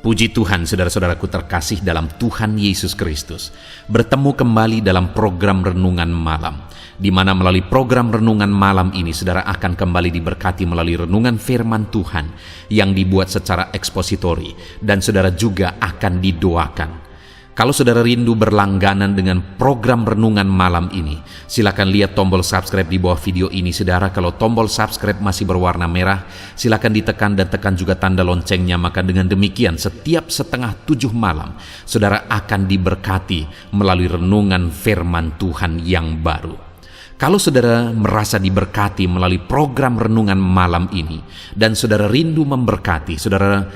Puji Tuhan, saudara-saudaraku terkasih dalam Tuhan Yesus Kristus. Bertemu kembali dalam program Renungan Malam, di mana melalui program Renungan Malam ini, saudara akan kembali diberkati melalui renungan firman Tuhan yang dibuat secara ekspositori, dan saudara juga akan didoakan. Kalau saudara rindu berlangganan dengan program Renungan Malam ini, silakan lihat tombol subscribe di bawah video ini, saudara. Kalau tombol subscribe masih berwarna merah, silakan ditekan dan tekan juga tanda loncengnya. Maka dengan demikian, setiap 6:30 malam, saudara akan diberkati melalui renungan firman Tuhan yang baru. Kalau saudara merasa diberkati melalui program Renungan Malam ini, dan saudara rindu memberkati, saudara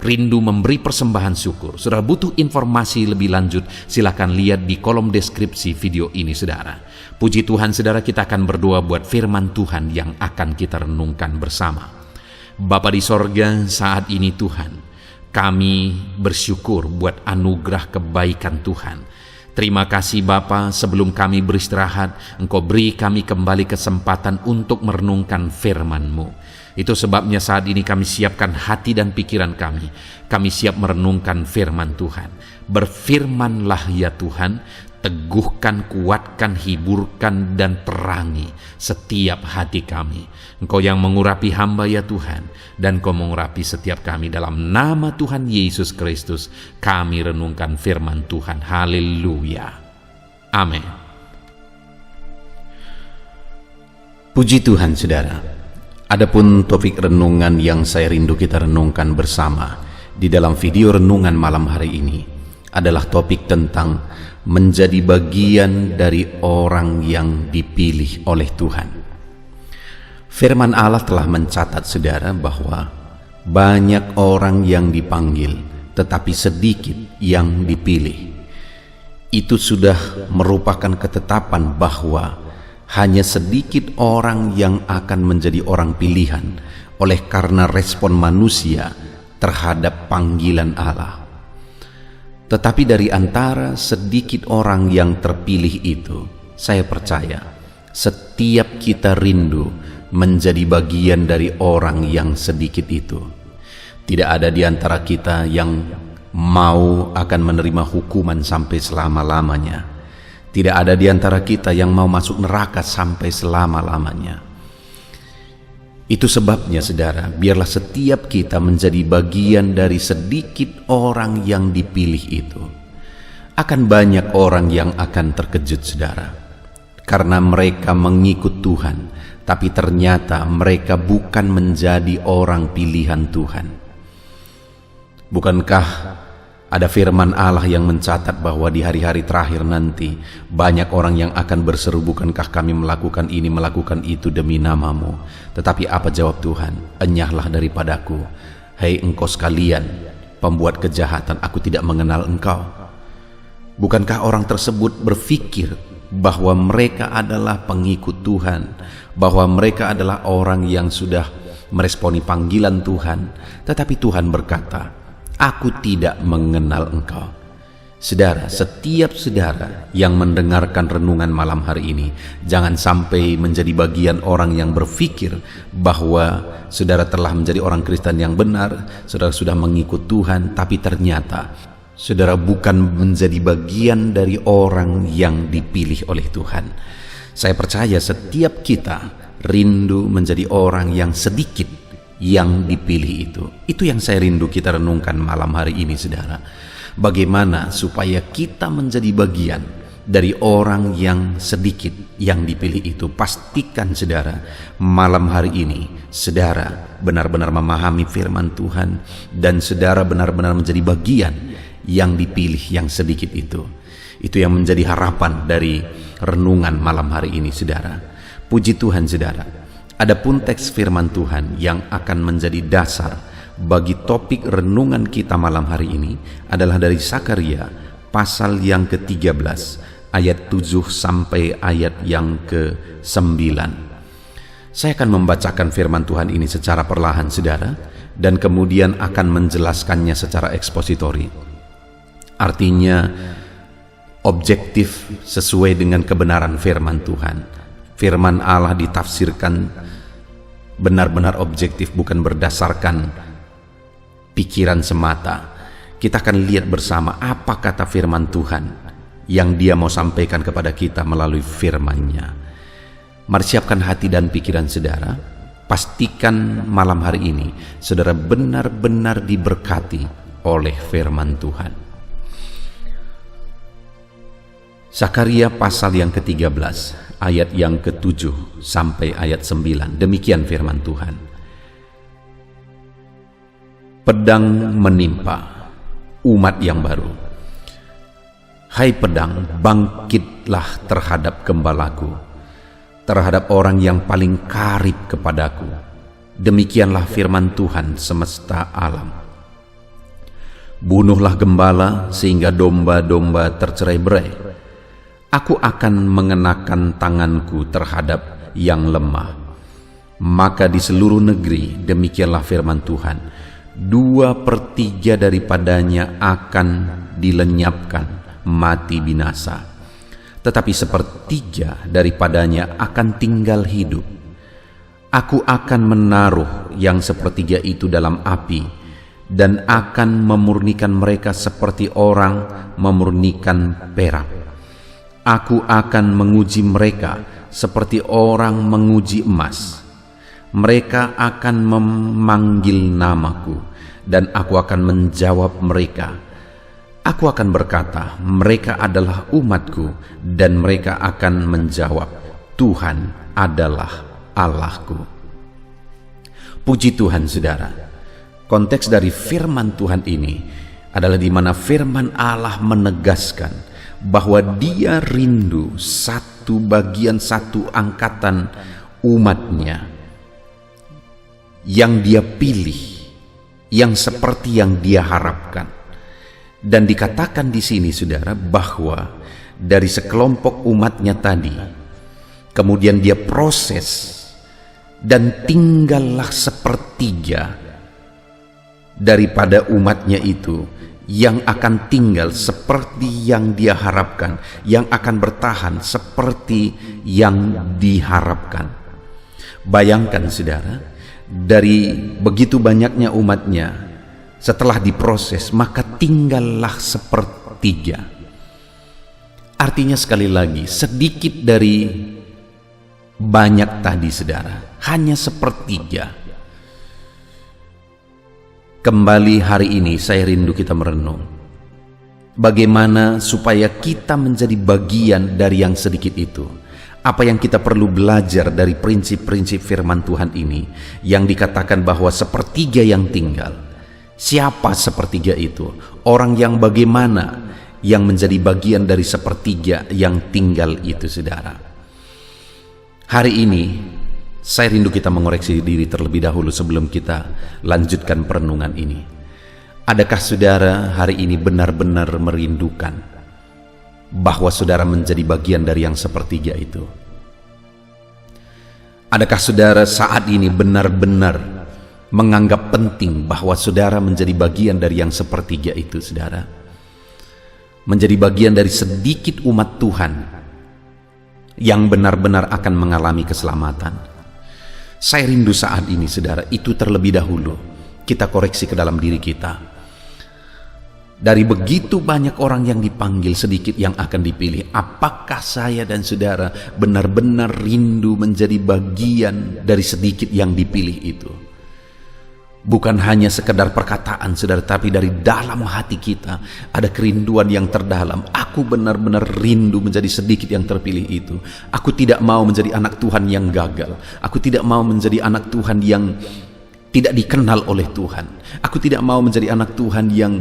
rindu memberi persembahan syukur, saudara butuh informasi lebih lanjut, silakan lihat di kolom deskripsi video ini, saudara. Puji Tuhan, saudara, kita akan berdoa buat firman Tuhan yang akan kita renungkan bersama. Bapa di sorga, saat ini Tuhan, kami bersyukur buat anugerah kebaikan Tuhan. Terima kasih Bapa, sebelum kami beristirahat, Engkau beri kami kembali kesempatan untuk merenungkan firman-Mu. Itu sebabnya saat ini kami siapkan hati dan pikiran kami. Kami siap merenungkan firman Tuhan. Berfirmanlah ya Tuhan, teguhkan, kuatkan, hiburkan, dan perangi setiap hati kami. Engkau yang mengurapi hamba ya Tuhan, dan Engkau mengurapi setiap kami. Dalam nama Tuhan Yesus Kristus, kami renungkan firman Tuhan. Haleluya. Amin. Puji Tuhan, saudara. Adapun topik renungan yang saya rindu kita renungkan bersama di dalam video renungan malam hari ini adalah topik tentang menjadi bagian dari orang yang dipilih oleh Tuhan. Firman Allah telah mencatat, saudara, bahwa banyak orang yang dipanggil tetapi sedikit yang dipilih. Itu sudah merupakan ketetapan bahwa hanya sedikit orang yang akan menjadi orang pilihan oleh karena respon manusia terhadap panggilan Allah. Tetapi dari antara sedikit orang yang terpilih itu, saya percaya setiap kita rindu menjadi bagian dari orang yang sedikit itu. Tidak ada di antara kita yang mau akan menerima hukuman sampai selama-lamanya. Tidak ada di antara kita yang mau masuk neraka sampai selama-lamanya. Itu sebabnya, saudara, biarlah setiap kita menjadi bagian dari sedikit orang yang dipilih itu. Akan banyak orang yang akan terkejut, saudara, karena mereka mengikut Tuhan, tapi ternyata mereka bukan menjadi orang pilihan Tuhan. Bukankah ada firman Allah yang mencatat bahwa di hari-hari terakhir nanti banyak orang yang akan berseru, bukankah kami melakukan ini, melakukan itu demi nama-Mu? Tetapi apa jawab Tuhan? Enyahlah daripadaku, hai engkau sekalian pembuat kejahatan, aku tidak mengenal engkau. Bukankah orang tersebut berpikir bahwa mereka adalah pengikut Tuhan, bahwa mereka adalah orang yang sudah meresponi panggilan Tuhan, tetapi Tuhan berkata, aku tidak mengenal engkau. Saudara, setiap saudara yang mendengarkan renungan malam hari ini, jangan sampai menjadi bagian orang yang berpikir bahwa saudara telah menjadi orang Kristen yang benar, saudara sudah mengikut Tuhan, tapi ternyata saudara bukan menjadi bagian dari orang yang dipilih oleh Tuhan. Saya percaya setiap kita rindu menjadi orang yang sedikit yang dipilih itu yang saya rindu kita renungkan malam hari ini, saudara. Bagaimana supaya kita menjadi bagian dari orang yang sedikit yang dipilih itu. Pastikan, saudara, malam hari ini saudara benar-benar memahami firman Tuhan, dan saudara benar-benar menjadi bagian yang dipilih yang sedikit itu. Itu yang menjadi harapan dari renungan malam hari ini, saudara. Puji Tuhan, saudara. Adapun teks firman Tuhan yang akan menjadi dasar bagi topik renungan kita malam hari ini adalah dari Sakaria pasal yang ke-13 ayat 7 sampai ayat yang ke-9. Saya akan membacakan firman Tuhan ini secara perlahan, saudara, dan kemudian akan menjelaskannya secara ekspositori. Artinya objektif sesuai dengan kebenaran firman Tuhan. Firman Allah ditafsirkan benar-benar objektif, bukan berdasarkan pikiran semata. kita akan lihat bersama apa kata firman Tuhan yang Dia mau sampaikan kepada kita melalui firman-Nya. Mari siapkan hati dan pikiran saudara. Pastikan malam hari ini saudara benar-benar diberkati oleh firman Tuhan. Zakaria pasal yang ke-13 ayat yang ke-7 sampai ayat 9. Demikian firman Tuhan. Pedang menimpa umat yang baru. Hai pedang, bangkitlah terhadap gembalaku, terhadap orang yang paling karib kepadaku. Demikianlah firman Tuhan semesta alam. Bunuhlah gembala sehingga domba-domba tercerai-berai. Aku akan mengenakan tanganku terhadap yang lemah. Maka di seluruh negeri, demikianlah firman Tuhan, 2/3 daripadanya akan dilenyapkan mati binasa, tetapi 1/3 daripadanya akan tinggal hidup. Aku akan menaruh yang 1/3 itu dalam api, dan akan memurnikan mereka seperti orang memurnikan perak. Aku akan menguji mereka seperti orang menguji emas. Mereka akan memanggil namaku, dan aku akan menjawab mereka. Aku akan berkata, mereka adalah umatku, dan mereka akan menjawab, Tuhan adalah Allahku. Puji Tuhan saudara. Konteks dari firman Tuhan ini adalah di mana firman Allah menegaskan bahwa Dia rindu satu bagian, satu angkatan umatnya yang Dia pilih, yang seperti yang Dia harapkan. Dan dikatakan di sini saudara bahwa dari sekelompok umatnya tadi kemudian Dia proses, dan tinggallah 1/3 daripada umatnya itu yang akan tinggal seperti yang Dia harapkan, yang akan bertahan seperti yang diharapkan. Bayangkan saudara, dari begitu banyaknya umatnya, setelah diproses maka tinggallah 1/3. Artinya sekali lagi, sedikit dari banyak tadi saudara, hanya 1/3. Kembali hari ini saya rindu kita merenung bagaimana supaya kita menjadi bagian dari yang sedikit itu. Apa yang kita perlu belajar dari prinsip-prinsip firman Tuhan ini yang dikatakan bahwa 1/3 yang tinggal. Siapa 1/3 itu? Orang yang bagaimana yang menjadi bagian dari 1/3 yang tinggal itu saudara. Hari ini saya rindu kita mengoreksi diri terlebih dahulu sebelum kita lanjutkan perenungan ini. Adakah saudara hari ini benar-benar merindukan bahwa saudara menjadi bagian dari yang 1/3 itu? Adakah saudara saat ini benar-benar menganggap penting bahwa saudara menjadi bagian dari yang 1/3 itu saudara? Menjadi bagian dari sedikit umat Tuhan yang benar-benar akan mengalami keselamatan. Saya rindu saat ini saudara, itu terlebih dahulu kita koreksi ke dalam diri kita. Dari begitu banyak orang yang dipanggil, sedikit yang akan dipilih. Apakah saya dan saudara benar-benar rindu menjadi bagian dari sedikit yang dipilih itu? Bukan hanya sekedar perkataan saudara, tapi dari dalam hati kita ada kerinduan yang terdalam. Aku benar-benar rindu menjadi sedikit yang terpilih itu. Aku tidak mau menjadi anak Tuhan yang gagal. Aku tidak mau menjadi anak Tuhan yang tidak dikenal oleh Tuhan. Aku tidak mau menjadi anak Tuhan yang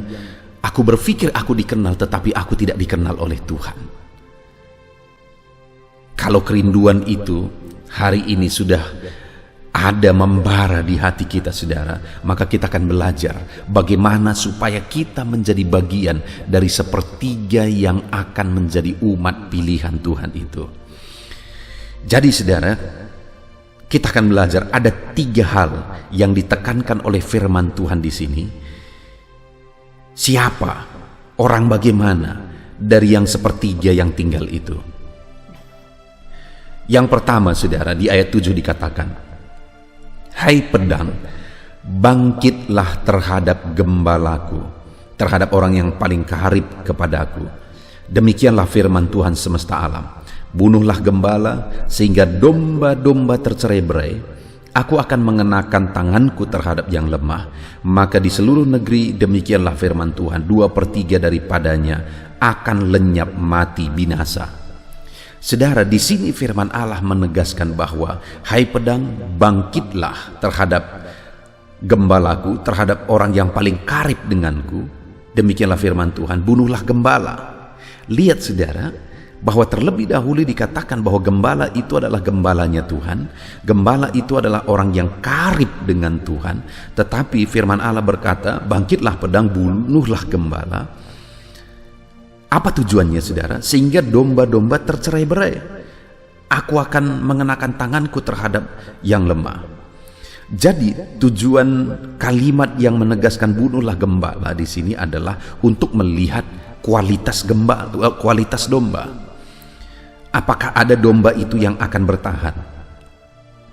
aku berpikir aku dikenal, tetapi aku tidak dikenal oleh Tuhan. Kalau kerinduan itu hari ini sudah ada membara di hati kita saudara, maka kita akan belajar bagaimana supaya kita menjadi bagian dari 1/3 yang akan menjadi umat pilihan Tuhan itu. Jadi saudara, kita akan belajar ada 3 hal yang ditekankan oleh firman Tuhan di sini. Siapa, orang bagaimana dari yang 1/3 yang tinggal itu? Yang pertama saudara, di ayat 7 dikatakan, hai pedang, bangkitlah terhadap gembalaku, terhadap orang yang paling karib kepadaku. Demikianlah firman Tuhan semesta alam. Bunuhlah gembala sehingga domba-domba tercerai-berai. Aku akan mengenakan tanganku terhadap yang lemah. Maka di seluruh negeri, demikianlah firman Tuhan, 2/3 daripadanya akan lenyap mati binasa. Saudara, di sini firman Allah menegaskan bahwa, hai pedang, bangkitlah terhadap gembalaku, terhadap orang yang paling karib denganku. Demikianlah firman Tuhan, bunuhlah gembala. Lihat saudara, bahwa terlebih dahulu dikatakan bahwa gembala itu adalah gembalanya Tuhan. Gembala itu adalah orang yang karib dengan Tuhan. Tetapi firman Allah berkata, bangkitlah pedang, bunuhlah gembala. Apa tujuannya saudara? Sehingga domba-domba tercerai-berai. Aku akan mengenakan tanganku terhadap yang lemah. Jadi tujuan kalimat yang menegaskan bunuhlah gembala di sini adalah untuk melihat kualitas kualitas domba. Apakah ada domba itu yang akan bertahan?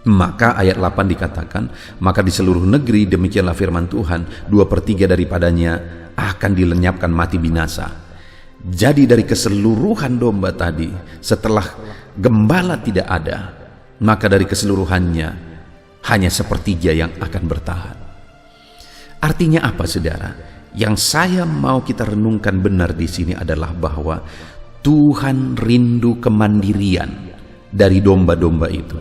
Maka ayat 8 dikatakan, maka di seluruh negeri, demikianlah firman Tuhan, 2/3 daripadanya akan dilenyapkan mati binasa. Jadi dari keseluruhan domba tadi, setelah gembala tidak ada, maka dari keseluruhannya hanya 1/3 yang akan bertahan. Artinya apa saudara? Yang saya mau kita renungkan benar di sini adalah bahwa Tuhan rindu kemandirian dari domba-domba itu.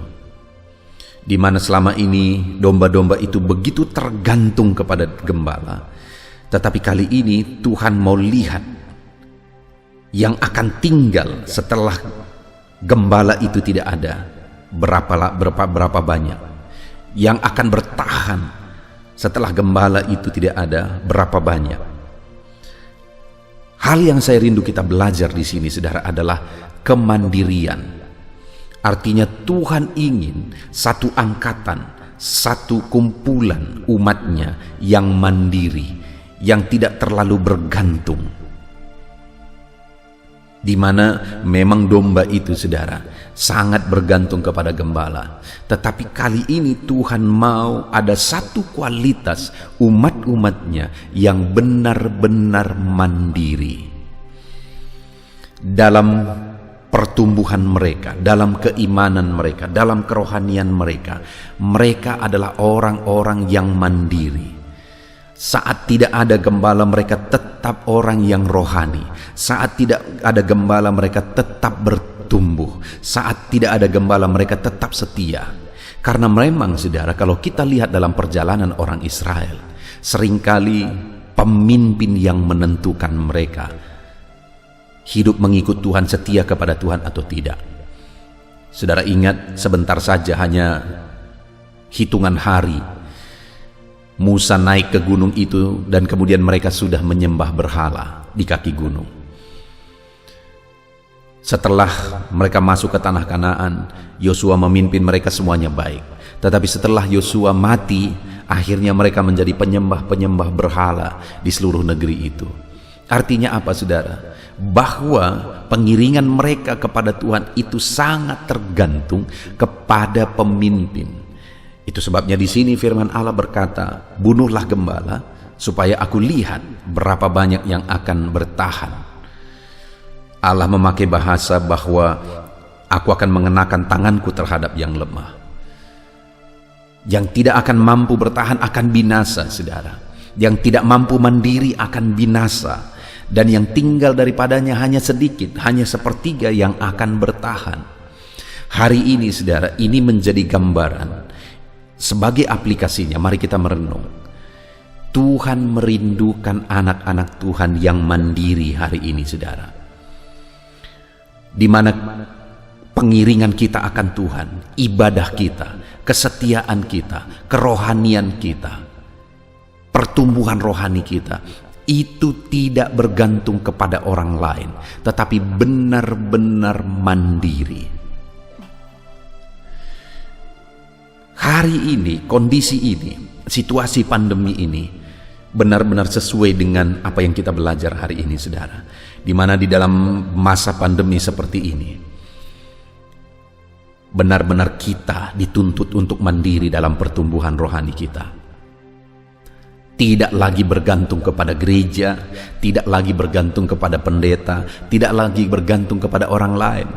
Di mana selama ini domba-domba itu begitu tergantung kepada gembala. Tetapi kali ini Tuhan mau lihat yang akan tinggal setelah gembala itu tidak ada. Berapa banyak. Yang akan bertahan setelah gembala itu tidak ada, berapa banyak. Hal yang saya rindu kita belajar di sini, saudara, adalah kemandirian. Artinya Tuhan ingin satu angkatan, satu kumpulan umatnya yang mandiri, yang tidak terlalu bergantung. Di mana memang domba itu, saudara, sangat bergantung kepada gembala. Tetapi kali ini Tuhan mau ada satu kualitas umat-umatnya yang benar-benar mandiri dalam pertumbuhan mereka, dalam keimanan mereka, dalam kerohanian mereka. Mereka adalah orang-orang yang mandiri. Saat tidak ada gembala, mereka tetap orang yang rohani. Saat tidak ada gembala, mereka tetap bertumbuh. Saat tidak ada gembala, mereka tetap setia. Karena memang saudara, kalau kita lihat dalam perjalanan orang Israel, seringkali pemimpin yang menentukan mereka hidup mengikut Tuhan, setia kepada Tuhan atau tidak. Saudara ingat, sebentar saja, hanya hitungan hari, Musa naik ke gunung itu dan kemudian mereka sudah menyembah berhala di kaki gunung. Setelah mereka masuk ke tanah Kanaan, Yosua memimpin mereka, semuanya baik. Tetapi setelah Yosua mati, akhirnya mereka menjadi penyembah-penyembah berhala di seluruh negeri itu. Artinya apa saudara? Bahwa pengiringan mereka kepada Tuhan itu sangat tergantung kepada pemimpin. Itu sebabnya di sini firman Allah berkata, bunuhlah gembala supaya aku lihat berapa banyak yang akan bertahan. Allah memakai bahasa bahwa aku akan mengenakan tanganku terhadap yang lemah. Yang tidak akan mampu bertahan akan binasa, saudara. Yang tidak mampu mandiri akan binasa. Dan yang tinggal daripadanya hanya sedikit, hanya 1/3 yang akan bertahan. Hari ini, saudara, ini menjadi gambaran. Sebagai aplikasinya, mari kita merenung. Tuhan merindukan anak-anak Tuhan yang mandiri hari ini, saudara. Di mana pengiringan kita akan Tuhan, ibadah kita, kesetiaan kita, kerohanian kita, pertumbuhan rohani kita, itu tidak bergantung kepada orang lain, tetapi benar-benar mandiri. Hari ini, kondisi ini, situasi pandemi ini benar-benar sesuai dengan apa yang kita belajar hari ini, saudara. Di mana di dalam masa pandemi seperti ini, benar-benar kita dituntut untuk mandiri dalam pertumbuhan rohani kita. Tidak lagi bergantung kepada gereja, tidak lagi bergantung kepada pendeta, tidak lagi bergantung kepada orang lain,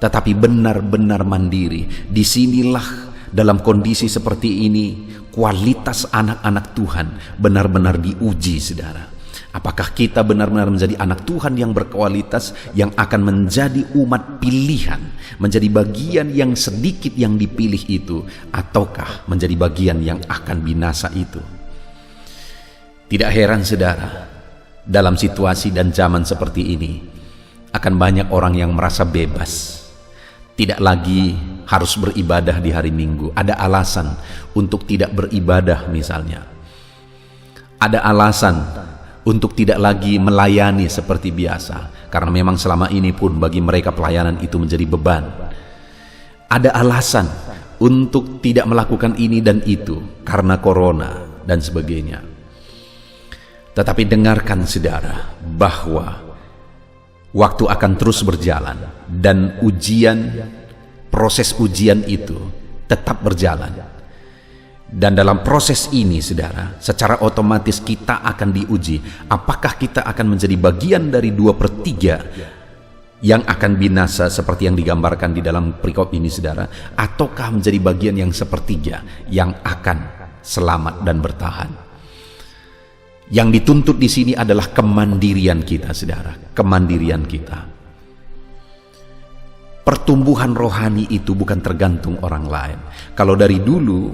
tetapi benar-benar mandiri. Disinilah dalam kondisi seperti ini kualitas anak-anak Tuhan benar-benar diuji, saudara. Apakah kita benar-benar menjadi anak Tuhan yang berkualitas, yang akan menjadi umat pilihan, menjadi bagian yang sedikit yang dipilih itu, ataukah menjadi bagian yang akan binasa itu? Tidak heran, saudara, dalam situasi dan zaman seperti ini akan banyak orang yang merasa bebas, tidak lagi harus beribadah di hari Minggu. Ada alasan untuk tidak beribadah misalnya. Ada alasan untuk tidak lagi melayani seperti biasa, karena memang selama ini pun bagi mereka pelayanan itu menjadi beban. Ada alasan untuk tidak melakukan ini dan itu karena corona dan sebagainya. Tetapi dengarkan, saudara, bahwa waktu akan terus berjalan dan proses ujian itu tetap berjalan. Dan dalam proses ini, saudara, secara otomatis kita akan diuji. Apakah kita akan menjadi bagian dari 2/3 yang akan binasa seperti yang digambarkan di dalam perikop ini, saudara, ataukah menjadi bagian yang 1/3 yang akan selamat dan bertahan? Yang dituntut di sini adalah kemandirian kita, saudara, kemandirian kita. Pertumbuhan rohani itu bukan tergantung orang lain. Kalau dari dulu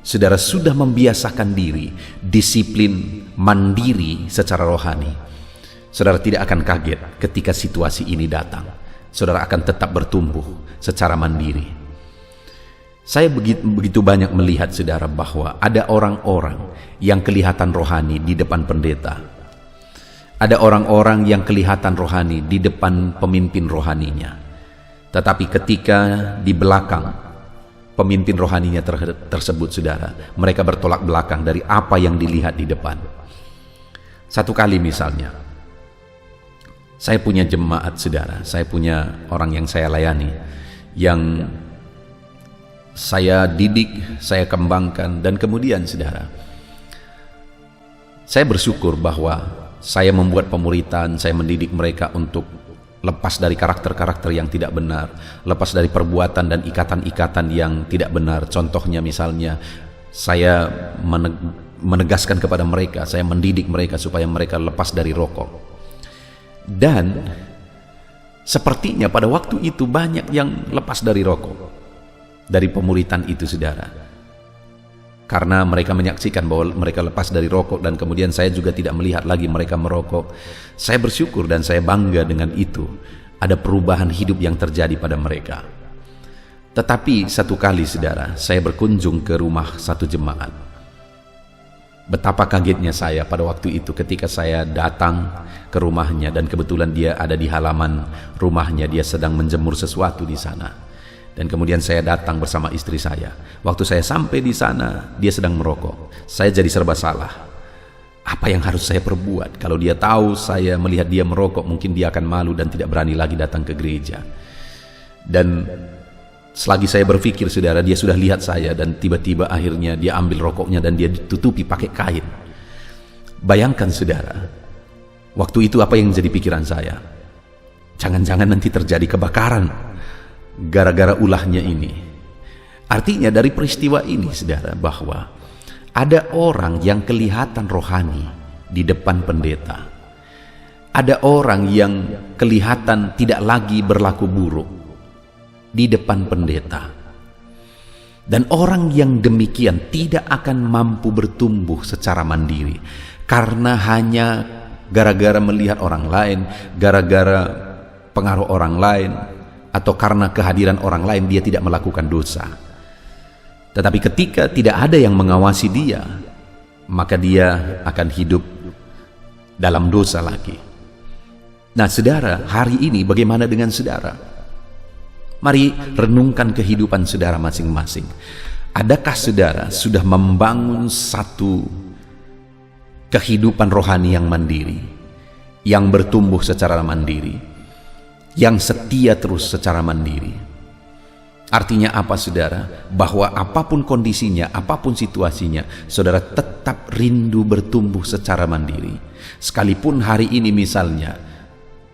saudara sudah membiasakan diri disiplin mandiri secara rohani, saudara tidak akan kaget ketika situasi ini datang. Saudara akan tetap bertumbuh secara mandiri. Saya begitu banyak melihat, saudara, bahwa ada orang-orang yang kelihatan rohani di depan pendeta. Ada orang-orang yang kelihatan rohani di depan pemimpin rohaninya. Tetapi ketika di belakang pemimpin rohaninya tersebut, saudara, mereka bertolak belakang dari apa yang dilihat di depan. Satu kali misalnya, saya punya jemaat, saudara, saya punya orang yang saya layani, yang saya didik, saya kembangkan, dan kemudian, saudara, saya bersyukur bahwa saya membuat pemuritan, saya mendidik mereka untuk lepas dari karakter-karakter yang tidak benar, lepas dari perbuatan dan ikatan-ikatan yang tidak benar. Contohnya misalnya, saya menegaskan kepada mereka, saya mendidik mereka supaya mereka lepas dari rokok. Dan sepertinya pada waktu itu banyak yang lepas dari rokok, dari pemuritan itu, saudara, karena mereka menyaksikan bahwa mereka lepas dari rokok, dan kemudian saya juga tidak melihat lagi mereka merokok. Saya bersyukur dan saya bangga dengan itu. Ada perubahan hidup yang terjadi pada mereka. Tetapi satu kali, saudara, saya berkunjung ke rumah satu jemaat. Betapa kagetnya saya pada waktu itu ketika saya datang ke rumahnya, dan kebetulan dia ada di halaman rumahnya, dia sedang menjemur sesuatu di sana. Dan kemudian saya datang bersama istri saya. Waktu saya sampai di sana, dia sedang merokok. Saya jadi serba salah. Apa yang harus saya perbuat? Kalau dia tahu saya melihat dia merokok, mungkin dia akan malu dan tidak berani lagi datang ke gereja. Dan selagi saya berpikir, saudara, dia sudah lihat saya, dan tiba-tiba akhirnya dia ambil rokoknya dan dia ditutupi pakai kain. Bayangkan, saudara, waktu itu apa yang menjadi pikiran saya? Jangan-jangan nanti terjadi kebakaran gara-gara ulahnya ini. Artinya dari peristiwa ini, saudara, bahwa ada orang yang kelihatan rohani di depan pendeta. Ada orang yang kelihatan tidak lagi berlaku buruk di depan pendeta. Dan orang yang demikian tidak akan mampu bertumbuh secara mandiri, karena hanya gara-gara melihat orang lain, gara-gara pengaruh orang lain, atau karena kehadiran orang lain dia tidak melakukan dosa. Tetapi ketika tidak ada yang mengawasi dia, maka dia akan hidup dalam dosa lagi. Nah, saudara, hari ini bagaimana dengan saudara? Mari renungkan kehidupan saudara masing-masing. Adakah saudara sudah membangun satu kehidupan rohani yang mandiri, yang bertumbuh secara mandiri, yang setia terus secara mandiri? Artinya apa saudara? Bahwa apapun kondisinya, apapun situasinya, saudara tetap rindu bertumbuh secara mandiri. Sekalipun hari ini misalnya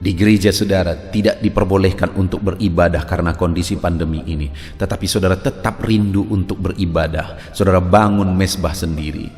di gereja saudara tidak diperbolehkan untuk beribadah karena kondisi pandemi ini, tetapi saudara tetap rindu untuk beribadah. Saudara bangun mesbah sendiri,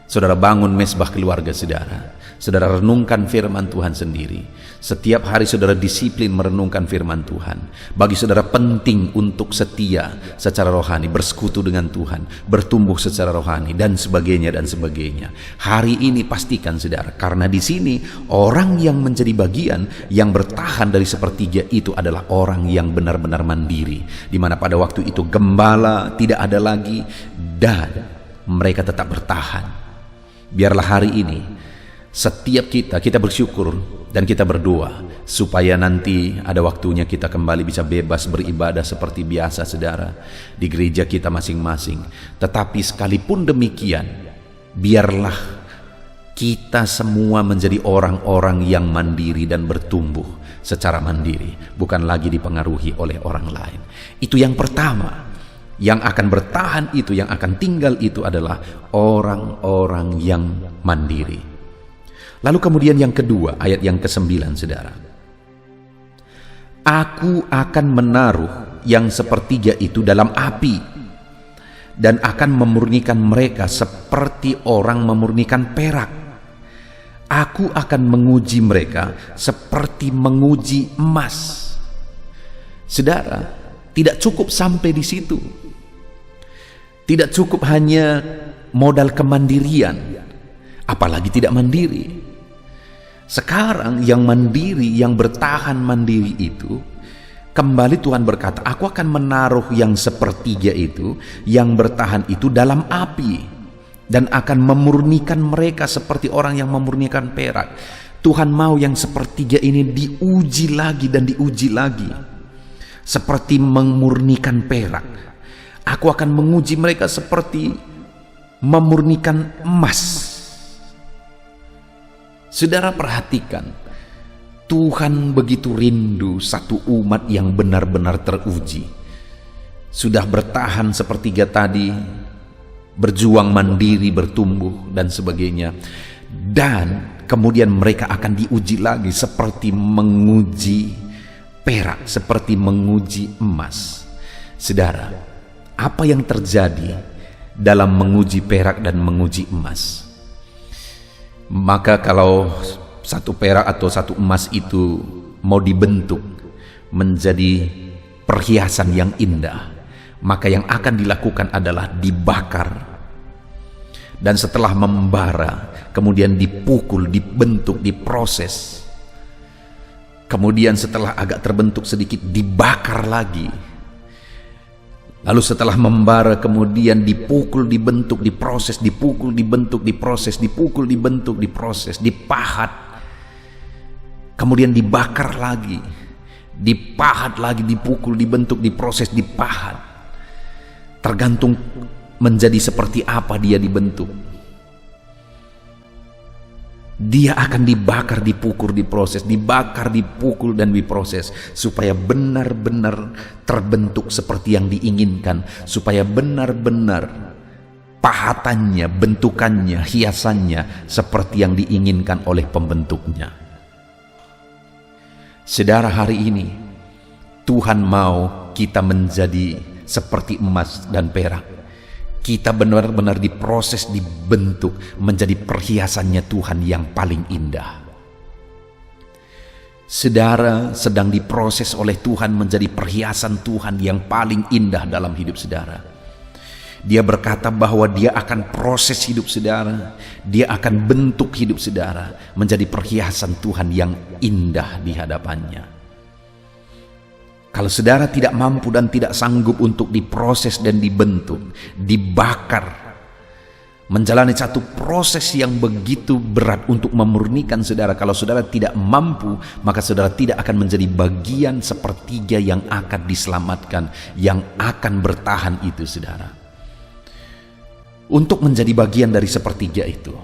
saudara bangun mesbah keluarga saudara, saudara renungkan firman Tuhan sendiri. Setiap hari saudara disiplin merenungkan firman Tuhan. Bagi saudara penting untuk setia secara rohani, bersekutu dengan Tuhan, bertumbuh secara rohani, dan sebagainya dan sebagainya. Hari ini pastikan saudara, karena di sini orang yang menjadi bagian yang bertahan dari sepertiga itu adalah orang yang benar-benar mandiri, di mana pada waktu itu gembala tidak ada lagi dan mereka tetap bertahan. Biarlah hari ini setiap kita bersyukur dan kita berdoa supaya nanti ada waktunya kita kembali bisa bebas beribadah seperti biasa saudara di gereja kita masing-masing. Tetapi sekalipun demikian, biarlah kita semua menjadi orang-orang yang mandiri dan bertumbuh secara mandiri, bukan lagi dipengaruhi oleh orang lain. Itu yang pertama. Yang akan bertahan itu, yang akan tinggal itu adalah orang-orang yang mandiri. Lalu kemudian yang kedua, ayat yang ke-9 saudara. Aku akan menaruh yang sepertiga itu dalam api dan akan memurnikan mereka seperti orang memurnikan perak. Aku akan menguji mereka seperti menguji emas. Saudara, tidak cukup sampai di situ. Tidak cukup hanya modal kemandirian, apalagi tidak mandiri. Sekarang yang mandiri, yang bertahan mandiri itu, kembali Tuhan berkata, aku akan menaruh yang sepertiga itu, yang bertahan itu dalam api, dan akan memurnikan mereka seperti orang yang memurnikan perak. Tuhan mau yang sepertiga ini diuji lagi dan diuji lagi, seperti memurnikan perak. Aku akan menguji mereka seperti memurnikan emas. Saudara perhatikan, Tuhan begitu rindu satu umat yang benar-benar teruji. Sudah bertahan sepertiga tadi, berjuang mandiri, bertumbuh dan sebagainya. Dan kemudian mereka akan diuji lagi seperti menguji perak, seperti menguji emas. Saudara, apa yang terjadi dalam menguji perak dan menguji emas? Maka kalau satu perak atau satu emas itu mau dibentuk menjadi perhiasan yang indah, maka yang akan dilakukan adalah dibakar. Dan setelah membara, kemudian dipukul, dibentuk, diproses. Kemudian setelah agak terbentuk sedikit, dibakar lagi. Lalu setelah membara kemudian dipukul, dibentuk, diproses, dipukul, dibentuk, diproses, dipukul, dibentuk, diproses, dipahat. Kemudian dibakar lagi, dipahat lagi, dipukul, dibentuk, diproses, dipahat. Tergantung menjadi seperti apa dia dibentuk. Dia akan dibakar, dipukul, diproses, dibakar, dipukul, dan diproses supaya benar-benar terbentuk seperti yang diinginkan, supaya benar-benar pahatannya, bentukannya, hiasannya seperti yang diinginkan oleh pembentuknya. Saudara, hari ini Tuhan mau kita menjadi seperti emas dan perak. Kita benar-benar diproses, dibentuk menjadi perhiasannya Tuhan yang paling indah. Saudara sedang diproses oleh Tuhan menjadi perhiasan Tuhan yang paling indah dalam hidup saudara. Dia berkata bahwa dia akan proses hidup saudara, dia akan bentuk hidup saudara menjadi perhiasan Tuhan yang indah di hadapannya. Kalau saudara tidak mampu dan tidak sanggup untuk diproses dan dibentuk, dibakar, menjalani satu proses yang begitu berat untuk memurnikan saudara, kalau saudara tidak mampu, maka saudara tidak akan menjadi bagian sepertiga yang akan diselamatkan, yang akan bertahan itu saudara. Untuk menjadi bagian dari sepertiga itu,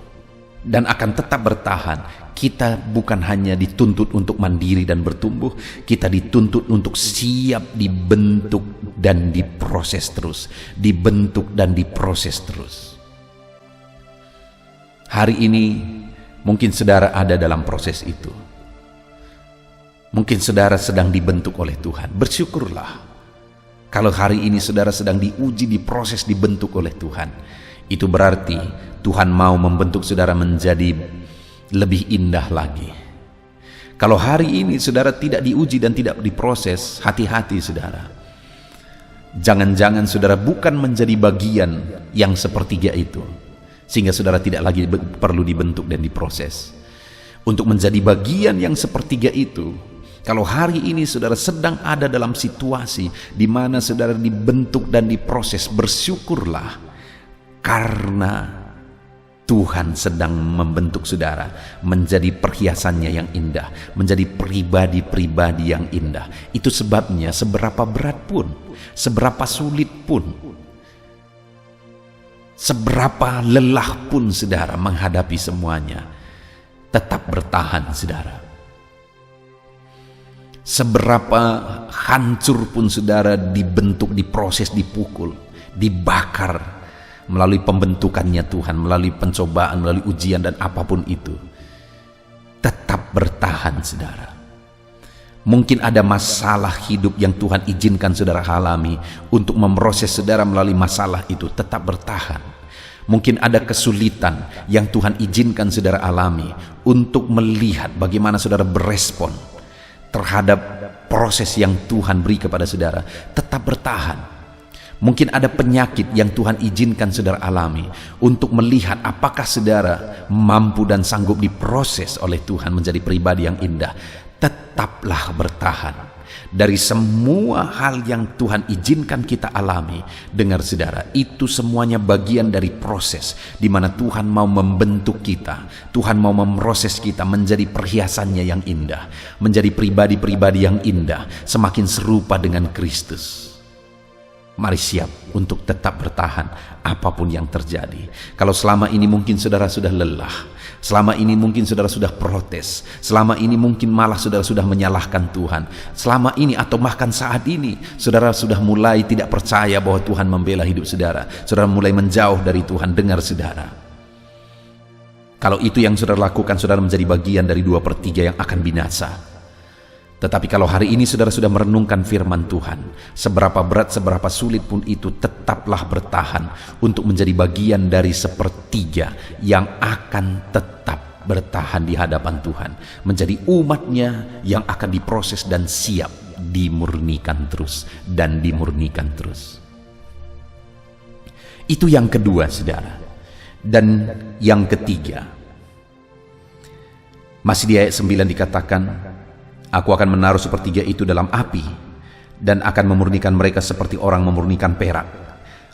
dan akan tetap bertahan. Kita bukan hanya dituntut untuk mandiri dan bertumbuh, kita dituntut untuk siap dibentuk dan diproses terus, dibentuk dan diproses terus. Hari ini mungkin saudara ada dalam proses itu. Mungkin saudara sedang dibentuk oleh Tuhan. Bersyukurlah kalau hari ini saudara sedang diuji, diproses, dibentuk oleh Tuhan. Itu berarti Tuhan mau membentuk saudara menjadi lebih indah lagi. Kalau hari ini saudara tidak diuji dan tidak diproses, hati-hati saudara. Jangan-jangan saudara bukan menjadi bagian yang sepertiga itu, sehingga saudara tidak lagi perlu dibentuk dan diproses. Untuk menjadi bagian yang sepertiga itu, kalau hari ini saudara sedang ada dalam situasi di mana saudara dibentuk dan diproses, bersyukurlah karena Tuhan sedang membentuk saudara menjadi perhiasannya yang indah, menjadi pribadi-pribadi yang indah. Itu sebabnya seberapa berat pun, seberapa sulit pun, seberapa lelah pun saudara menghadapi semuanya, tetap bertahan saudara. Seberapa hancur pun saudara dibentuk, diproses, dipukul, dibakar melalui pembentukannya Tuhan, melalui pencobaan, melalui ujian dan apapun itu, tetap bertahan saudara. Mungkin ada masalah hidup yang Tuhan izinkan saudara alami untuk memproses saudara melalui masalah itu, tetap bertahan. Mungkin ada kesulitan yang Tuhan izinkan saudara alami untuk melihat bagaimana saudara berespon terhadap proses yang Tuhan beri kepada saudara, tetap bertahan. Mungkin ada penyakit yang Tuhan izinkan saudara alami untuk melihat apakah saudara mampu dan sanggup diproses oleh Tuhan menjadi pribadi yang indah. Tetaplah bertahan. Dari semua hal yang Tuhan izinkan kita alami, dengar saudara, itu semuanya bagian dari proses di mana Tuhan mau membentuk kita. Tuhan mau memproses kita menjadi perhiasannya yang indah, menjadi pribadi-pribadi yang indah, semakin serupa dengan Kristus. Mari siap untuk tetap bertahan apapun yang terjadi. Kalau selama ini mungkin saudara sudah lelah, selama ini mungkin saudara sudah protes, selama ini mungkin malah saudara sudah menyalahkan Tuhan, selama ini atau bahkan saat ini saudara sudah mulai tidak percaya bahwa Tuhan membela hidup saudara, saudara mulai menjauh dari Tuhan. Dengar saudara, kalau itu yang saudara lakukan, saudara menjadi bagian dari 2/3 yang akan binasa. Tetapi kalau hari ini saudara sudah merenungkan firman Tuhan, seberapa berat, seberapa sulit pun itu, tetaplah bertahan untuk menjadi bagian dari 1/3 yang akan tetap bertahan di hadapan Tuhan, menjadi umatnya yang akan diproses dan siap dimurnikan terus dan dimurnikan terus. Itu yang kedua saudara. Dan yang ketiga, masih di ayat 9 dikatakan, Aku akan menaruh 1/3 itu dalam api dan akan memurnikan mereka seperti orang memurnikan perak.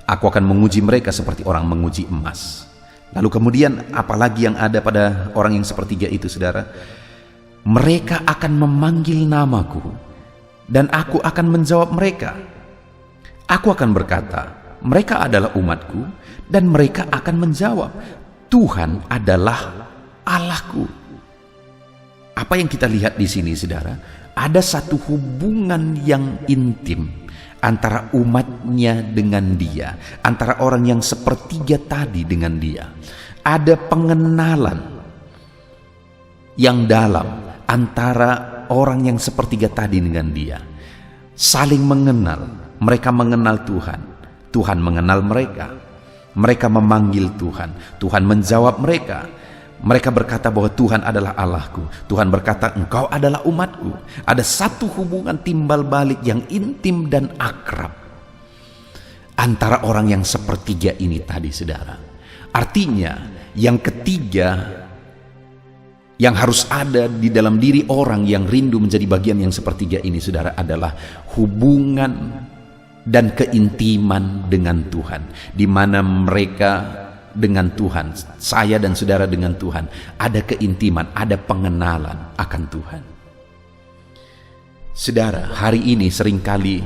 Aku akan menguji mereka seperti orang menguji emas. Lalu kemudian apalagi yang ada pada orang yang 1/3 itu saudara? Mereka akan memanggil namaku dan aku akan menjawab mereka. Aku akan berkata, mereka adalah umatku, dan mereka akan menjawab, Tuhan adalah Allahku. Apa yang kita lihat di sini saudara? Ada satu hubungan yang intim antara umatnya dengan dia, antara orang yang 1/3 tadi dengan dia. Ada pengenalan yang dalam antara orang yang 1/3 tadi dengan dia. Saling mengenal, mereka mengenal Tuhan, Tuhan mengenal mereka. Mereka memanggil Tuhan, Tuhan menjawab mereka. Mereka berkata bahwa Tuhan adalah Allahku. Tuhan berkata, engkau adalah umatku. Ada satu hubungan timbal balik yang intim dan akrab antara orang yang 1/3 ini tadi saudara. Artinya yang ketiga yang harus ada di dalam diri orang yang rindu menjadi bagian yang 1/3 ini saudara adalah hubungan dan keintiman dengan Tuhan, di mana mereka dengan Tuhan, saya dan saudara dengan Tuhan, ada keintiman, ada pengenalan akan Tuhan. Saudara, hari ini seringkali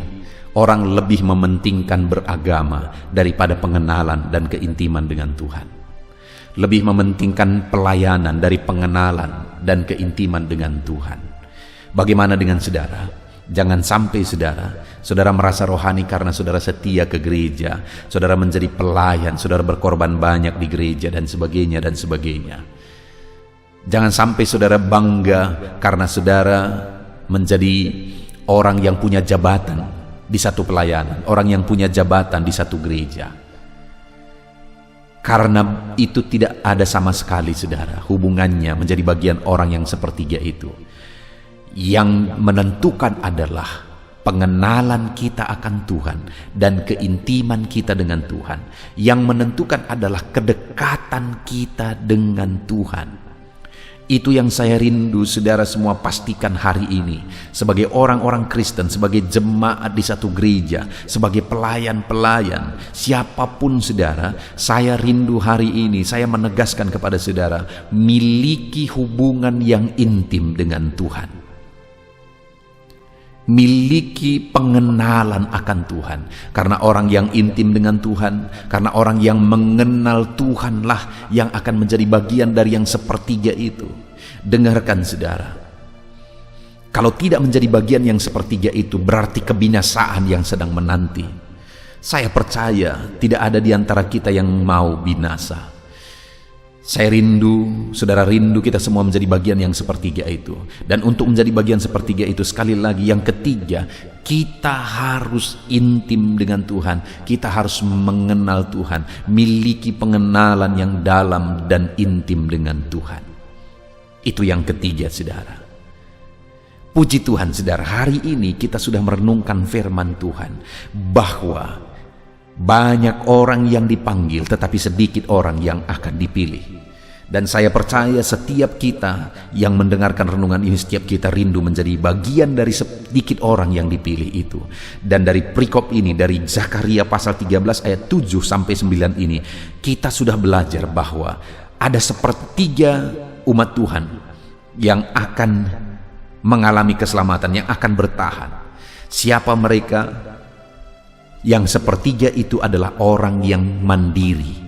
orang lebih mementingkan beragama daripada pengenalan dan keintiman dengan Tuhan. lebih mementingkan pelayanan dari pengenalan dan keintiman dengan Tuhan. Bagaimana dengan saudara? Jangan sampai saudara merasa rohani karena saudara setia ke gereja, saudara menjadi pelayan, saudara berkorban banyak di gereja dan sebagainya dan sebagainya. Jangan sampai saudara bangga karena saudara menjadi orang yang punya jabatan di satu pelayanan, orang yang punya jabatan di satu gereja. Karena itu tidak ada sama sekali saudara hubungannya menjadi bagian orang yang sepertiga itu. Yang menentukan adalah pengenalan kita akan Tuhan dan keintiman kita dengan Tuhan. Yang menentukan adalah kedekatan kita dengan Tuhan. Itu yang saya rindu saudara semua pastikan hari ini. Sebagai orang-orang Kristen, sebagai jemaat di satu gereja, sebagai pelayan-pelayan, siapapun saudara, saya rindu hari ini, saya menegaskan kepada saudara, miliki hubungan yang intim dengan Tuhan. Miliki pengenalan akan Tuhan. Karena orang yang intim dengan Tuhan, karena orang yang mengenal Tuhanlah yang akan menjadi bagian dari yang sepertiga itu. Dengarkan saudara, kalau tidak menjadi bagian yang sepertiga itu, berarti kebinasaan yang sedang menanti. Saya percaya tidak ada di antara kita yang mau binasa. Saya rindu, saudara rindu kita semua menjadi bagian yang sepertiga itu. Dan untuk menjadi bagian sepertiga itu, sekali lagi yang ketiga, kita harus intim dengan Tuhan. Kita harus mengenal Tuhan, miliki pengenalan yang dalam dan intim dengan Tuhan. Itu yang ketiga saudara. Puji Tuhan saudara, hari ini kita sudah merenungkan firman Tuhan bahwa banyak orang yang dipanggil tetapi sedikit orang yang akan dipilih. Dan saya percaya setiap kita yang mendengarkan renungan ini, setiap kita rindu menjadi bagian dari sedikit orang yang dipilih itu. Dan dari perikop ini, dari Zakaria pasal 13 ayat 7 sampai 9 ini, kita sudah belajar bahwa ada sepertiga umat Tuhan yang akan mengalami keselamatan, yang akan bertahan. Siapa mereka? Yang sepertiga itu adalah orang yang mandiri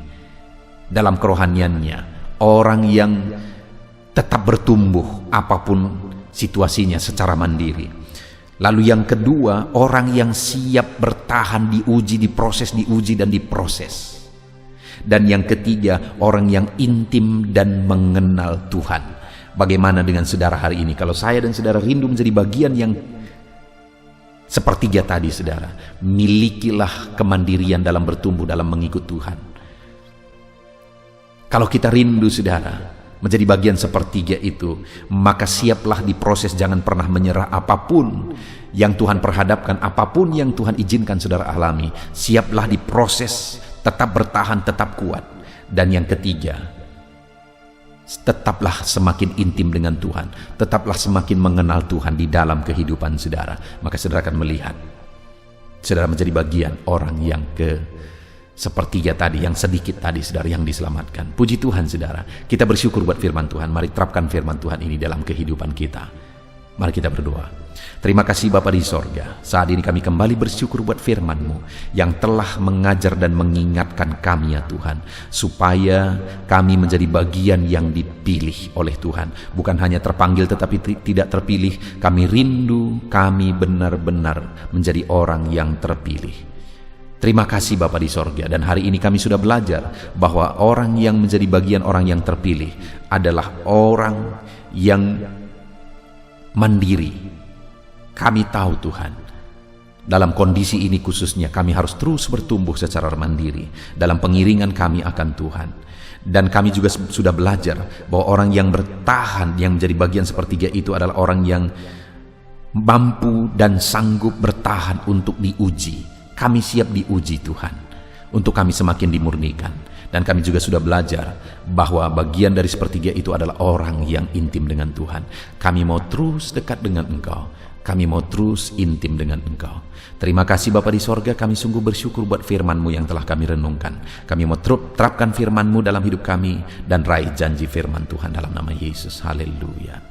dalam kerohaniannya, orang yang tetap bertumbuh apapun situasinya secara mandiri. Lalu yang kedua, orang yang siap bertahan, diuji, diproses, diuji dan diproses. Dan yang ketiga, orang yang intim dan mengenal Tuhan. Bagaimana dengan saudara hari ini? Kalau saya dan saudara rindu menjadi bagian yang sepertiga tadi saudara, milikilah kemandirian dalam bertumbuh dalam mengikut Tuhan. Kalau kita rindu saudara menjadi bagian sepertiga itu, maka siaplah diproses, jangan pernah menyerah. Apapun yang Tuhan perhadapkan, apapun yang Tuhan izinkan saudara alami, siaplah diproses, tetap bertahan, tetap kuat. Dan yang ketiga, tetaplah semakin intim dengan Tuhan, tetaplah semakin mengenal Tuhan di dalam kehidupan saudara. Maka saudara akan melihat saudara menjadi bagian orang yang sepertiga tadi, yang sedikit tadi saudara yang diselamatkan. Puji Tuhan saudara, kita bersyukur buat firman Tuhan. Mari terapkan firman Tuhan ini dalam kehidupan kita. Mari kita berdoa. Terima kasih Bapa di sorga, saat ini kami kembali bersyukur buat firman-Mu yang telah mengajar dan mengingatkan kami ya Tuhan, supaya kami menjadi bagian yang dipilih oleh Tuhan. Bukan hanya terpanggil tetapi tidak terpilih. Kami rindu, kami benar-benar menjadi orang yang terpilih. Terima kasih Bapa di sorga, dan hari ini kami sudah belajar bahwa orang yang menjadi bagian orang yang terpilih adalah orang yang mandiri. Kami tahu Tuhan, dalam kondisi ini khususnya kami harus terus bertumbuh secara mandiri dalam pengiringan kami akan Tuhan. Dan kami juga sudah belajar bahwa orang yang bertahan, yang menjadi bagian sepertiga itu adalah orang yang mampu dan sanggup bertahan untuk diuji. Kami siap diuji Tuhan, untuk kami semakin dimurnikan. Dan kami juga sudah belajar bahwa bagian dari sepertiga itu adalah orang yang intim dengan Tuhan. Kami mau terus dekat dengan Engkau. Kami mau terus intim dengan Engkau. Terima kasih Bapa di sorga, kami sungguh bersyukur buat firman-Mu yang telah kami renungkan. Kami mau terapkan firman-Mu dalam hidup kami dan raih janji firman Tuhan dalam nama Yesus. Haleluya.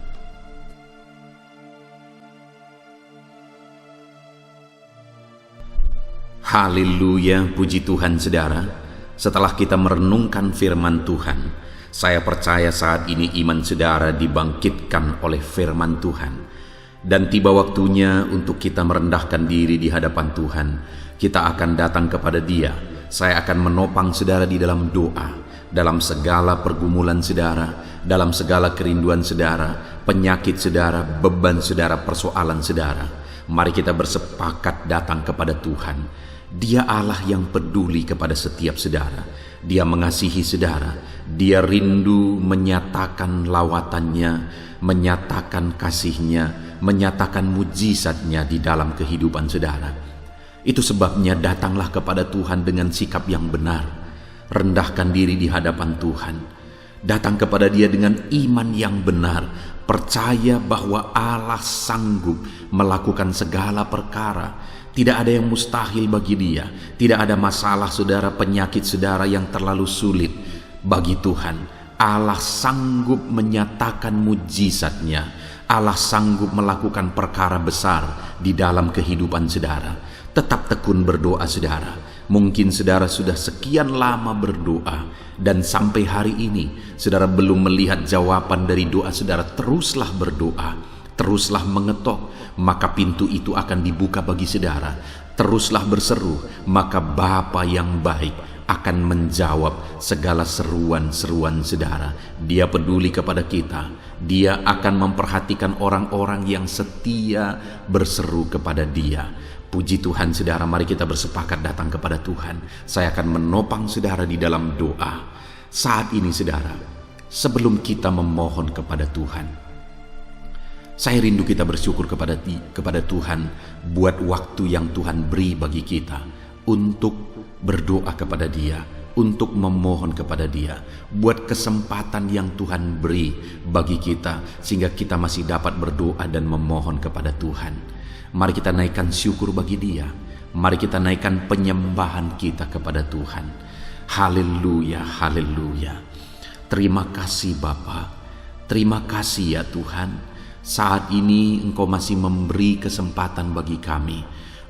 Haleluya, puji Tuhan saudara. Setelah kita merenungkan firman Tuhan, saya percaya saat ini iman saudara dibangkitkan oleh firman Tuhan. Dan tiba waktunya untuk kita merendahkan diri di hadapan Tuhan. Kita akan datang kepada Dia. Saya akan menopang saudara di dalam doa, dalam segala pergumulan saudara, dalam segala kerinduan saudara, penyakit saudara, beban saudara, persoalan saudara. Mari kita bersepakat datang kepada Tuhan. Dia Allah yang peduli kepada setiap saudara. Dia mengasihi saudara. Dia rindu menyatakan lawatannya, menyatakan kasihnya, menyatakan mujizatnya di dalam kehidupan saudara. Itu sebabnya datanglah kepada Tuhan dengan sikap yang benar. Rendahkan diri di hadapan Tuhan. Datang kepada Dia dengan iman yang benar. Percaya bahwa Allah sanggup melakukan segala perkara. Tidak ada yang mustahil bagi Dia. Tidak ada masalah saudara, penyakit saudara yang terlalu sulit bagi Tuhan. Allah sanggup menyatakan mujizatnya. Allah sanggup melakukan perkara besar di dalam kehidupan saudara. Tetap tekun berdoa saudara. Mungkin saudara sudah sekian lama berdoa dan sampai hari ini saudara belum melihat jawaban dari doa saudara. Teruslah berdoa, teruslah mengetok, maka pintu itu akan dibuka bagi saudara. Teruslah berseru, maka Bapa yang baik akan menjawab segala seruan-seruan saudara. Dia peduli kepada kita. Dia akan memperhatikan orang-orang yang setia berseru kepada Dia. Puji Tuhan saudara, mari kita bersepakat datang kepada Tuhan. Saya akan menopang saudara di dalam doa. Saat ini saudara, sebelum kita memohon kepada Tuhan, saya rindu kita bersyukur kepada Tuhan buat waktu yang Tuhan beri bagi kita untuk berdoa kepada Dia, untuk memohon kepada Dia, buat kesempatan yang Tuhan beri bagi kita sehingga kita masih dapat berdoa dan memohon kepada Tuhan. Mari kita naikkan syukur bagi Dia. Mari kita naikkan penyembahan kita kepada Tuhan. Haleluya, haleluya. Terima kasih Bapa. Terima kasih ya Tuhan. Saat ini Engkau masih memberi kesempatan bagi kami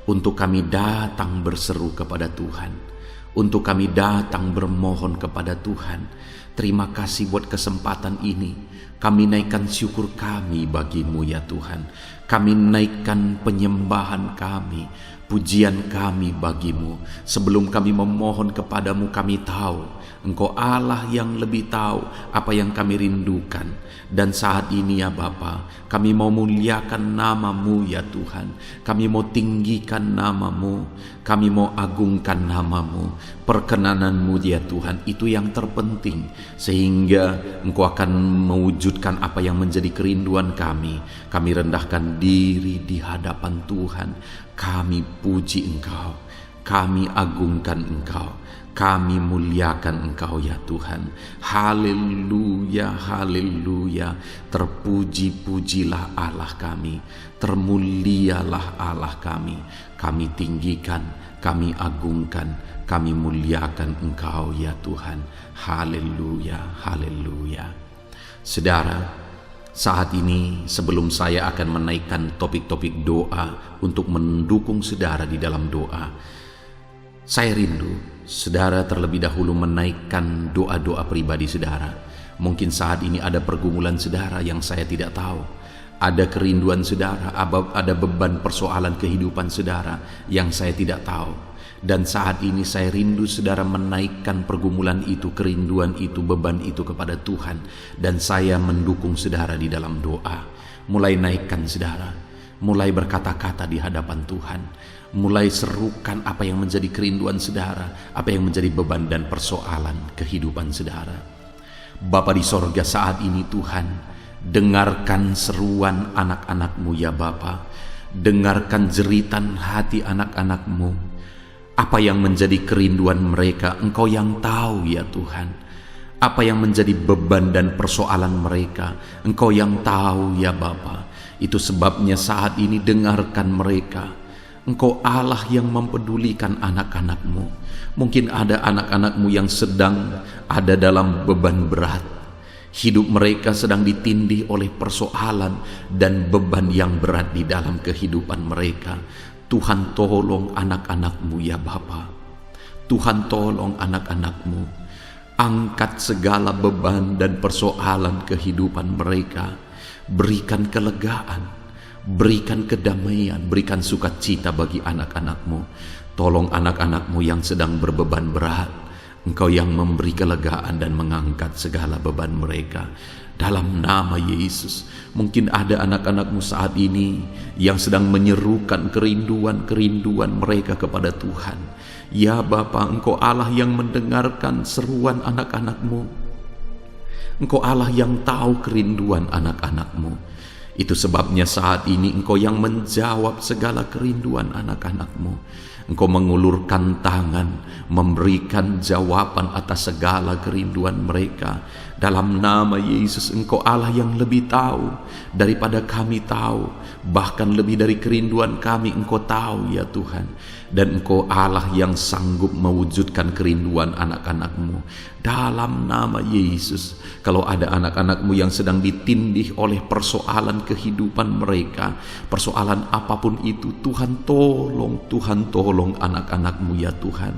untuk kami datang berseru kepada Tuhan, untuk kami datang bermohon kepada Tuhan. Terima kasih buat kesempatan ini. Kami naikkan syukur kami bagi-Mu ya Tuhan. Kami naikkan penyembahan kami, pujian kami bagi-Mu. Sebelum kami memohon kepadamu, kami tahu Engkau Allah yang lebih tahu apa yang kami rindukan. Dan saat ini ya Bapa, kami mau muliakan nama-Mu ya Tuhan. Kami mau tinggikan nama-Mu, kami mau agungkan nama-Mu. Perkenanan-Mu ya Tuhan, itu yang terpenting. Sehingga Engkau akan mewujudkan apa yang menjadi kerinduan kami. Kami rendahkan diri di hadapan Tuhan. Kami puji Engkau, kami agungkan Engkau, kami muliakan Engkau ya Tuhan. Haleluya, haleluya. Terpuji-pujilah Allah kami, termulialah Allah kami. Kami tinggikan, kami agungkan, kami muliakan Engkau ya Tuhan. Haleluya, haleluya. Saudara, saat ini sebelum saya akan menaikkan topik-topik doa untuk mendukung saudara di dalam doa, saya rindu saudara terlebih dahulu menaikkan doa-doa pribadi saudara. Mungkin saat ini ada pergumulan saudara yang saya tidak tahu. Ada kerinduan saudara, ada beban persoalan kehidupan saudara yang saya tidak tahu. Dan saat ini saya rindu saudara menaikkan pergumulan itu, kerinduan itu, beban itu kepada Tuhan. Dan saya mendukung saudara di dalam doa. Mulai naikkan saudara, mulai berkata-kata di hadapan Tuhan. Mulai serukan apa yang menjadi kerinduan saudara, apa yang menjadi beban dan persoalan kehidupan saudara. Bapa di sorga, saat ini Tuhan, dengarkan seruan anak-anak-Mu ya Bapa. Dengarkan jeritan hati anak-anak-Mu. Apa yang menjadi kerinduan mereka, Engkau yang tahu ya Tuhan. Apa yang menjadi beban dan persoalan mereka, Engkau yang tahu ya Bapa. Itu sebabnya saat ini dengarkan mereka. Engkau Allah yang mempedulikan anak-anak-Mu. Mungkin ada anak-anak-Mu yang sedang ada dalam beban berat. Hidup mereka sedang ditindih oleh persoalan dan beban yang berat di dalam kehidupan mereka. Tuhan, tolong anak-anak-Mu ya Bapa. Tuhan tolong anak-anak-Mu, angkat segala beban dan persoalan kehidupan mereka, berikan kelegaan, berikan kedamaian, berikan sukacita bagi anak-anak-Mu. Tolong anak-anak-Mu yang sedang berbeban berat, Engkau yang memberi kelegaan dan mengangkat segala beban mereka. Dalam nama Yesus, mungkin ada anak-anak-Mu saat ini yang sedang menyerukan kerinduan-kerinduan mereka kepada Tuhan. Ya Bapa, Engkau Allah yang mendengarkan seruan anak-anak-Mu. Engkau Allah yang tahu kerinduan anak-anak-Mu. Itu sebabnya saat ini Engkau yang menjawab segala kerinduan anak-anak-Mu. Engkau mengulurkan tangan, memberikan jawaban atas segala kerinduan mereka. Dalam nama Yesus, Engkau Allah yang lebih tahu daripada kami tahu. Bahkan lebih dari kerinduan kami Engkau tahu ya Tuhan. Dan Engkau Allah yang sanggup mewujudkan kerinduan anak-anak-Mu. Dalam nama Yesus, kalau ada anak-anak-Mu yang sedang ditindih oleh persoalan kehidupan mereka, persoalan apapun itu, Tuhan tolong anak-anak-Mu ya Tuhan.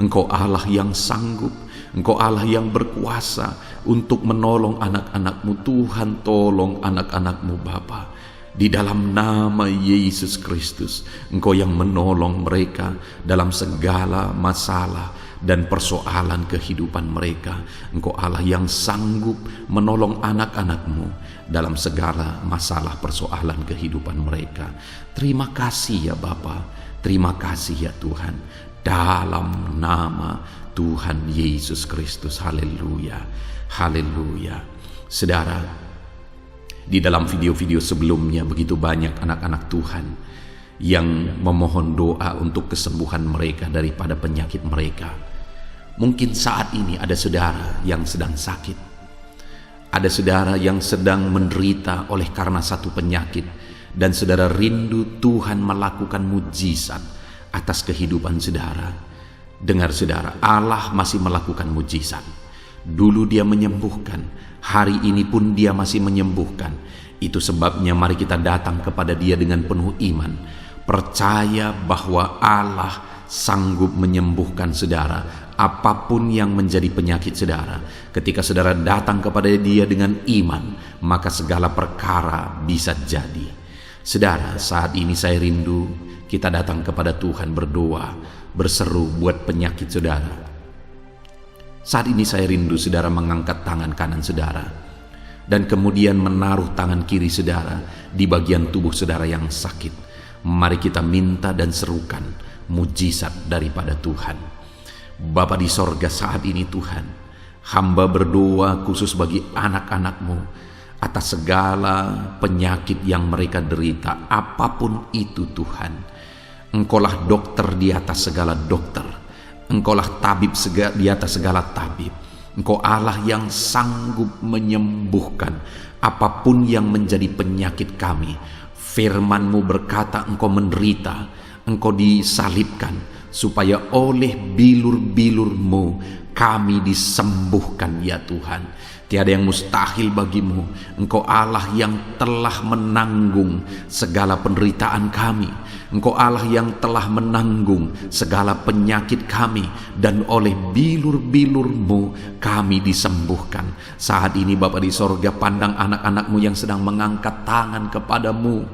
Engkau Allah yang sanggup, Engkau Allah yang berkuasa untuk menolong anak-anak-Mu. Tuhan tolong anak-anak-Mu Bapa. Di dalam nama Yesus Kristus, Engkau yang menolong mereka dalam segala masalah dan persoalan kehidupan mereka. Engkau Allah yang sanggup menolong anak-anak-Mu dalam segala masalah persoalan kehidupan mereka. Terima kasih ya Bapa, terima kasih ya Tuhan. Dalam nama Tuhan Yesus Kristus, haleluya, haleluya. Saudara, di dalam video-video sebelumnya begitu banyak anak-anak Tuhan yang memohon doa untuk kesembuhan mereka daripada penyakit mereka. Mungkin saat ini ada saudara yang sedang sakit, ada saudara yang sedang menderita oleh karena satu penyakit, dan saudara rindu Tuhan melakukan mujizat atas kehidupan saudara. Dengar saudara, Allah masih melakukan mujizat. Dulu Dia menyembuhkan, hari ini pun Dia masih menyembuhkan. Itu sebabnya mari kita datang kepada Dia dengan penuh iman, percaya bahwa Allah sanggup menyembuhkan saudara apapun yang menjadi penyakit saudara. Ketika saudara datang kepada Dia dengan iman, maka segala perkara bisa jadi. Saudara, saat ini saya rindu kita datang kepada Tuhan berdoa, berseru buat penyakit saudara. Saat ini saya rindu saudara mengangkat tangan kanan saudara dan kemudian menaruh tangan kiri saudara di bagian tubuh saudara yang sakit. Mari kita minta dan serukan mujizat daripada Tuhan. Bapa di sorga, saat ini Tuhan, hamba berdoa khusus bagi anak-anak-Mu atas segala penyakit yang mereka derita, apapun itu Tuhan. Engkaulah dokter di atas segala dokter, Engkaulah tabib di atas segala tabib. Engkau Allah yang sanggup menyembuhkan apapun yang menjadi penyakit kami. Firman-Mu berkata Engkau menderita, Engkau disalibkan, supaya oleh bilur-bilur-Mu kami disembuhkan ya Tuhan. Tiada yang mustahil bagimu. Engkau Allah yang telah menanggung segala penderitaan kami. Engkau Allah yang telah menanggung segala penyakit kami, dan oleh bilur-bilur-Mu kami disembuhkan. Saat ini Bapa di sorga, pandang anak-anak-Mu yang sedang mengangkat tangan kepadamu.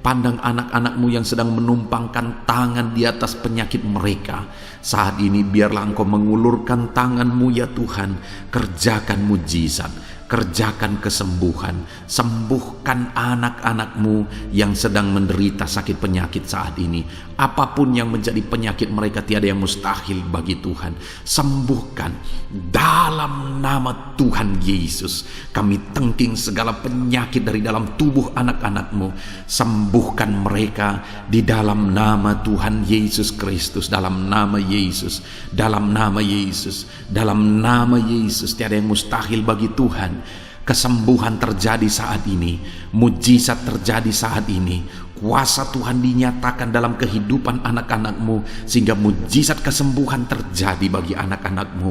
Pandang anak-anak-Mu yang sedang menumpangkan tangan di atas penyakit mereka. Saat ini biarlah Engkau mengulurkan tangan-Mu ya Tuhan. Kerjakan mujizat, kerjakan kesembuhan. Sembuhkan anak-anak-Mu yang sedang menderita sakit penyakit saat ini. Apapun yang menjadi penyakit mereka, tiada yang mustahil bagi Tuhan. Sembuhkan dalam nama Tuhan Yesus. Kami tengking segala penyakit dari dalam tubuh anak-anak-Mu. Sembuhkan mereka di dalam nama Tuhan Yesus Kristus. Dalam nama Yesus, dalam nama Yesus, dalam nama Yesus. Tiada yang mustahil bagi Tuhan. Kesembuhan terjadi saat ini, mujizat terjadi saat ini. Kuasa Tuhan dinyatakan dalam kehidupan anak-anak-Mu, sehingga mujizat kesembuhan terjadi bagi anak-anak-Mu.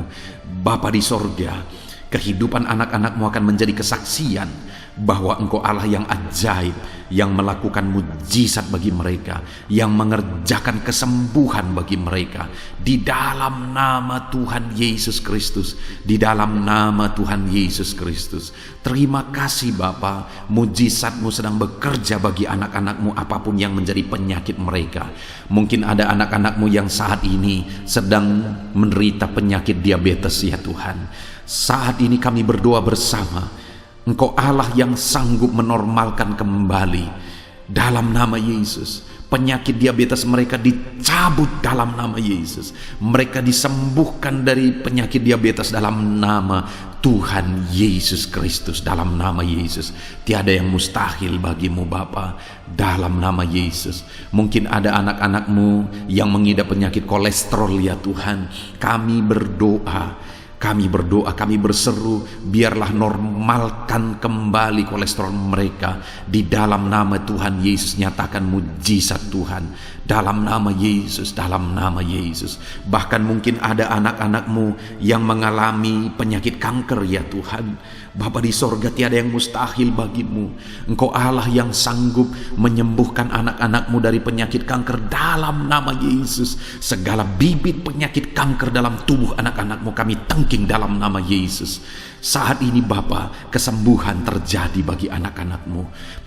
Bapa di sorga, kehidupan anak-anak-Mu akan menjadi kesaksian bahwa Engkau Allah yang ajaib, yang melakukan mujizat bagi mereka, yang mengerjakan kesembuhan bagi mereka. Di dalam nama Tuhan Yesus Kristus, di dalam nama Tuhan Yesus Kristus. Terima kasih Bapa, mujizat-Mu sedang bekerja bagi anak-anak-Mu apapun yang menjadi penyakit mereka. Mungkin ada anak-anak-Mu yang saat ini sedang menderita penyakit diabetes ya Tuhan. Saat ini kami berdoa bersama, Engkau Allah yang sanggup menormalkan kembali dalam nama Yesus. Penyakit diabetes mereka dicabut dalam nama Yesus. Mereka disembuhkan dari penyakit diabetes dalam nama Tuhan Yesus Kristus. Dalam nama Yesus. Tiada yang mustahil bagimu Bapa. Dalam nama Yesus. Mungkin ada anak-anak-Mu yang mengidap penyakit kolesterol ya Tuhan. Kami berdoa, kami berseru, biarlah normalkan kembali kolesterol mereka. Di dalam nama Tuhan Yesus, nyatakan mujizat Tuhan. Dalam nama Yesus, dalam nama Yesus. Bahkan mungkin ada anak-anak-Mu yang mengalami penyakit kanker ya Tuhan. Bapa di sorga, tiada yang mustahil bagimu. Engkau Allah yang sanggup menyembuhkan anak-anak-Mu dari penyakit kanker dalam nama Yesus. Segala bibit penyakit kanker dalam tubuh anak-anak-Mu kami tengking dalam nama Yesus. Saat ini Bapa, kesembuhan terjadi bagi anak-anak-Mu.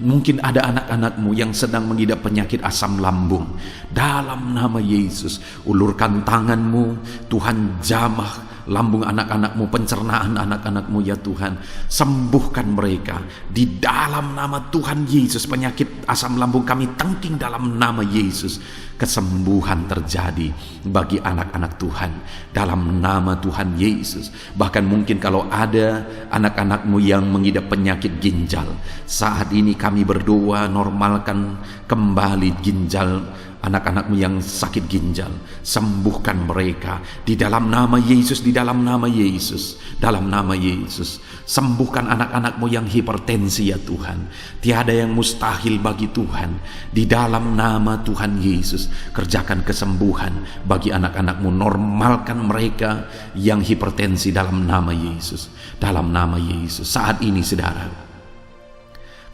Mungkin ada anak-anak-Mu yang sedang mengidap penyakit asam lambung. Dalam nama Yesus, ulurkan tangan-Mu, Tuhan jamah lambung anak-anak-Mu, pencernaan anak-anak-Mu ya Tuhan. Sembuhkan mereka di dalam nama Tuhan Yesus. Penyakit asam lambung kami tengking dalam nama Yesus. Kesembuhan terjadi bagi anak-anak Tuhan dalam nama Tuhan Yesus. Bahkan mungkin kalau ada anak-anak-Mu yang mengidap penyakit ginjal, saat ini kami berdoa, normalkan kembali ginjal anak-anak-Mu yang sakit ginjal. Sembuhkan mereka di dalam nama Yesus, di dalam nama Yesus, dalam nama Yesus. Sembuhkan anak-anak-Mu yang hipertensi ya Tuhan. Tiada yang mustahil bagi Tuhan. Di dalam nama Tuhan Yesus, kerjakan kesembuhan bagi anak-anak-Mu. Normalkan mereka yang hipertensi dalam nama Yesus, dalam nama Yesus. Saat ini saudara,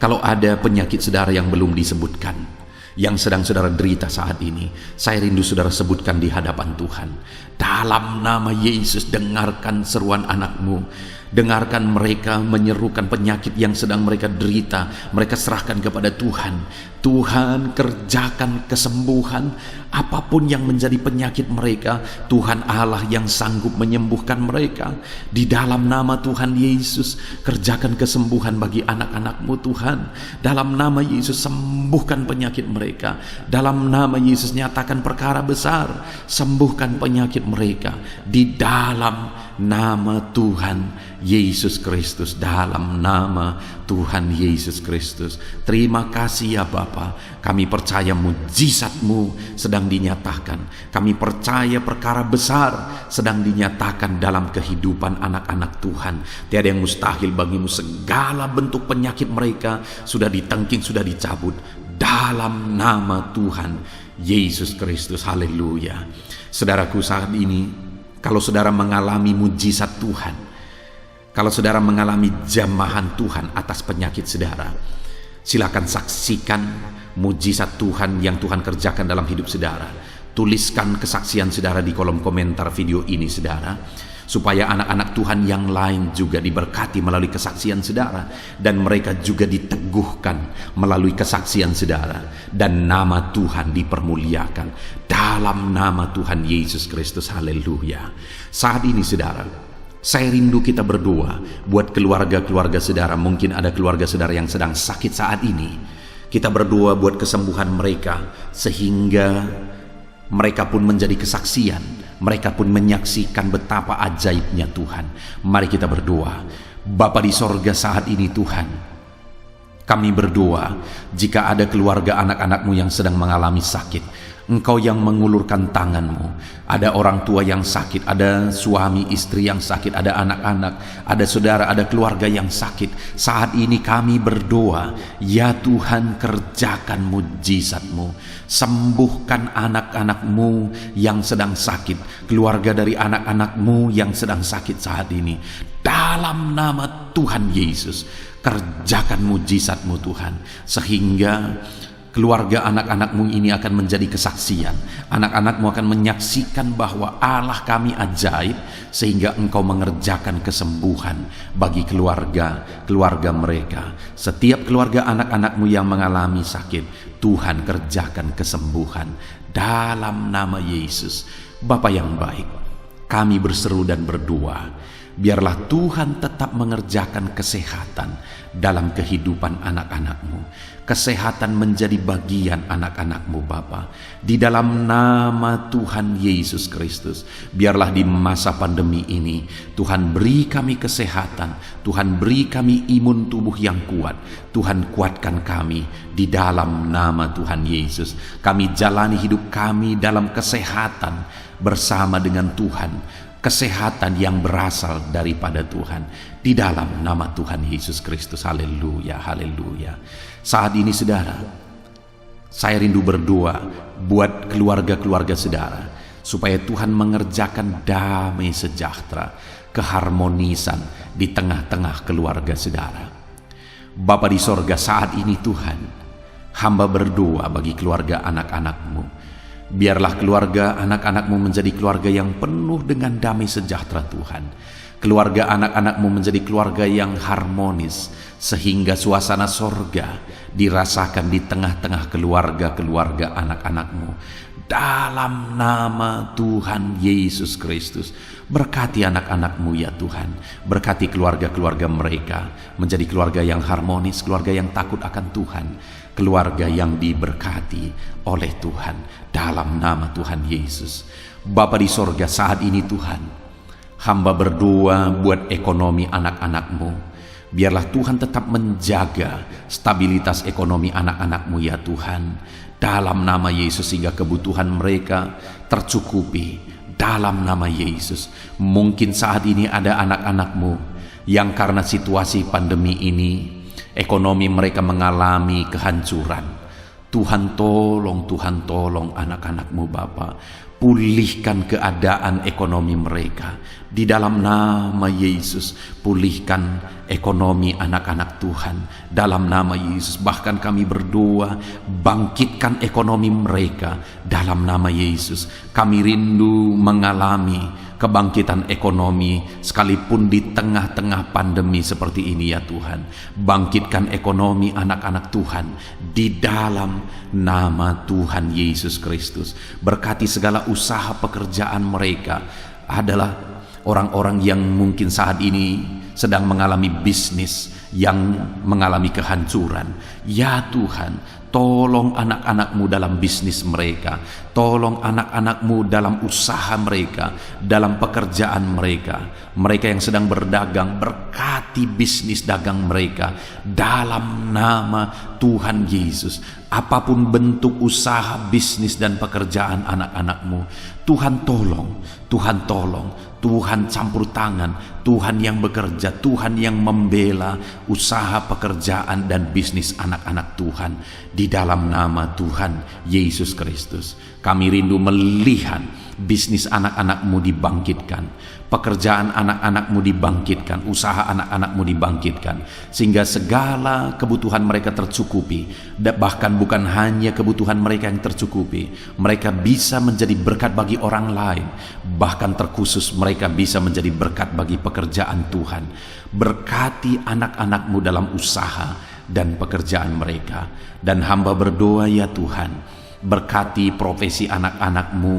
kalau ada penyakit saudara yang belum disebutkan, yang sedang saudara derita saat ini, saya rindu saudara sebutkan di hadapan Tuhan. Dalam nama Yesus, dengarkan seruan anak-Mu. Dengarkan mereka menyerukan penyakit yang sedang mereka derita. Mereka serahkan kepada Tuhan. Tuhan, kerjakan kesembuhan apapun yang menjadi penyakit mereka. Tuhan Allah yang sanggup menyembuhkan mereka. Di dalam nama Tuhan Yesus, kerjakan kesembuhan bagi anak-anak-Mu Tuhan. Dalam nama Yesus, sembuhkan penyakit mereka. Dalam nama Yesus, nyatakan perkara besar. Sembuhkan penyakit mereka. Di dalam nama Tuhan Yesus Kristus, dalam nama Tuhan Yesus Kristus. Terima kasih ya Bapa. Kami percaya mujizat-Mu sedang dinyatakan. Kami percaya perkara besar sedang dinyatakan dalam kehidupan anak-anak Tuhan. Tiada yang mustahil bagimu. Segala bentuk penyakit mereka sudah ditengking, sudah dicabut dalam nama Tuhan Yesus Kristus. Haleluya. Saudaraku, saat ini kalau saudara mengalami mujizat Tuhan, kalau saudara mengalami jamahan Tuhan atas penyakit saudara, silakan saksikan mujizat Tuhan yang Tuhan kerjakan dalam hidup saudara. Tuliskan kesaksian saudara di kolom komentar video ini saudara, supaya anak-anak Tuhan yang lain juga diberkati melalui kesaksian saudara, dan mereka juga diteguhkan melalui kesaksian saudara, dan nama Tuhan dipermuliakan dalam nama Tuhan Yesus Kristus. Haleluya. Saat ini saudara, saya rindu kita berdoa buat keluarga-keluarga saudara. Mungkin ada keluarga saudara yang sedang sakit saat ini. Kita berdoa buat kesembuhan mereka, sehingga mereka pun menjadi kesaksian. Mereka pun menyaksikan betapa ajaibnya Tuhan. Mari kita berdoa. Bapa di sorga, saat ini Tuhan, kami berdoa jika ada keluarga anak-anak-Mu yang sedang mengalami sakit, Engkau yang mengulurkan tangan-Mu. Ada orang tua yang sakit, ada suami istri yang sakit, ada anak-anak, ada saudara, ada keluarga yang sakit. Saat ini kami berdoa, ya Tuhan, kerjakan mujizat-Mu. Sembuhkan anak-anak-Mu yang sedang sakit, keluarga dari anak-anak-Mu yang sedang sakit saat ini. Dalam nama Tuhan Yesus, kerjakan mujizat-Mu Tuhan, sehingga keluarga anak-anak-Mu ini akan menjadi kesaksian. Anak-anak-Mu akan menyaksikan bahwa Allah kami ajaib, sehingga Engkau mengerjakan kesembuhan bagi keluarga mereka. Setiap keluarga anak-anak-Mu yang mengalami sakit, Tuhan kerjakan kesembuhan dalam nama Yesus. Bapa yang baik, kami berseru dan berdoa, biarlah Tuhan tetap mengerjakan kesehatan dalam kehidupan anak-anak-Mu. Kesehatan menjadi bagian anak-anak-Mu Bapa. Di dalam nama Tuhan Yesus Kristus, biarlah di masa pandemi ini Tuhan beri kami kesehatan, Tuhan beri kami imun tubuh yang kuat. Tuhan kuatkan kami di dalam nama Tuhan Yesus. Kami jalani hidup kami dalam kesehatan bersama dengan Tuhan. Kesehatan yang berasal daripada Tuhan, di dalam nama Tuhan Yesus Kristus. Haleluya, haleluya. Saat ini saudara, saya rindu berdoa buat keluarga-keluarga saudara, supaya Tuhan mengerjakan damai sejahtera, keharmonisan di tengah-tengah keluarga saudara. Bapa di sorga, saat ini Tuhan, hamba berdoa bagi keluarga anak-anak-Mu. Biarlah keluarga anak-anak-Mu menjadi keluarga yang penuh dengan damai sejahtera Tuhan. Keluarga anak-anak-Mu menjadi keluarga yang harmonis, sehingga suasana sorga dirasakan di tengah-tengah keluarga-keluarga anak-anak-Mu. Dalam nama Tuhan Yesus Kristus, berkati anak-anak-Mu ya Tuhan. Berkati keluarga-keluarga mereka menjadi keluarga yang harmonis, keluarga yang takut akan Tuhan, keluarga yang diberkati oleh Tuhan, dalam nama Tuhan Yesus. Bapa di sorga, saat ini Tuhan, hamba berdoa buat ekonomi anak-anak-Mu. Biarlah Tuhan tetap menjaga stabilitas ekonomi anak-anak-Mu ya Tuhan, dalam nama Yesus, sehingga kebutuhan mereka tercukupi dalam nama Yesus. Mungkin saat ini ada anak-anak-Mu yang karena situasi pandemi ini ekonomi mereka mengalami kehancuran. Tuhan tolong anak-anak-Mu Bapa. Pulihkan keadaan ekonomi mereka di dalam nama Yesus. Pulihkan ekonomi anak-anak Tuhan dalam nama Yesus. Bahkan kami berdoa, bangkitkan ekonomi mereka dalam nama Yesus. Kami rindu mengalami kebangkitan ekonomi sekalipun di tengah-tengah pandemi seperti ini ya Tuhan. Bangkitkan ekonomi anak-anak Tuhan di dalam nama Tuhan Yesus Kristus. Berkati segala usaha pekerjaan mereka. Adalah orang-orang yang mungkin saat ini sedang mengalami bisnis yang mengalami kehancuran. Ya Tuhan, tolong anak-anak-Mu dalam bisnis mereka. Tolong anak-anak-Mu dalam usaha mereka, dalam pekerjaan mereka. Mereka yang sedang berdagang, berkati bisnis dagang mereka dalam nama Tuhan Yesus. Apapun bentuk usaha, bisnis dan pekerjaan anak-anak-Mu, Tuhan tolong, Tuhan tolong, Tuhan campur tangan, Tuhan yang bekerja, Tuhan yang membela usaha, pekerjaan dan bisnis anak-anak Tuhan di dalam nama Tuhan Yesus Kristus. Kami rindu melihat bisnis anak-anak-Mu dibangkitkan, pekerjaan anak-anak-Mu dibangkitkan, usaha anak-anak-Mu dibangkitkan, sehingga segala kebutuhan mereka tercukupi. Bahkan bukan hanya kebutuhan mereka yang tercukupi, mereka bisa menjadi berkat bagi orang lain. Bahkan terkhusus mereka bisa menjadi berkat bagi pekerjaan Tuhan. Berkati anak-anak-Mu dalam usaha dan pekerjaan mereka. Dan hamba berdoa ya Tuhan, berkati profesi anak-anak-Mu,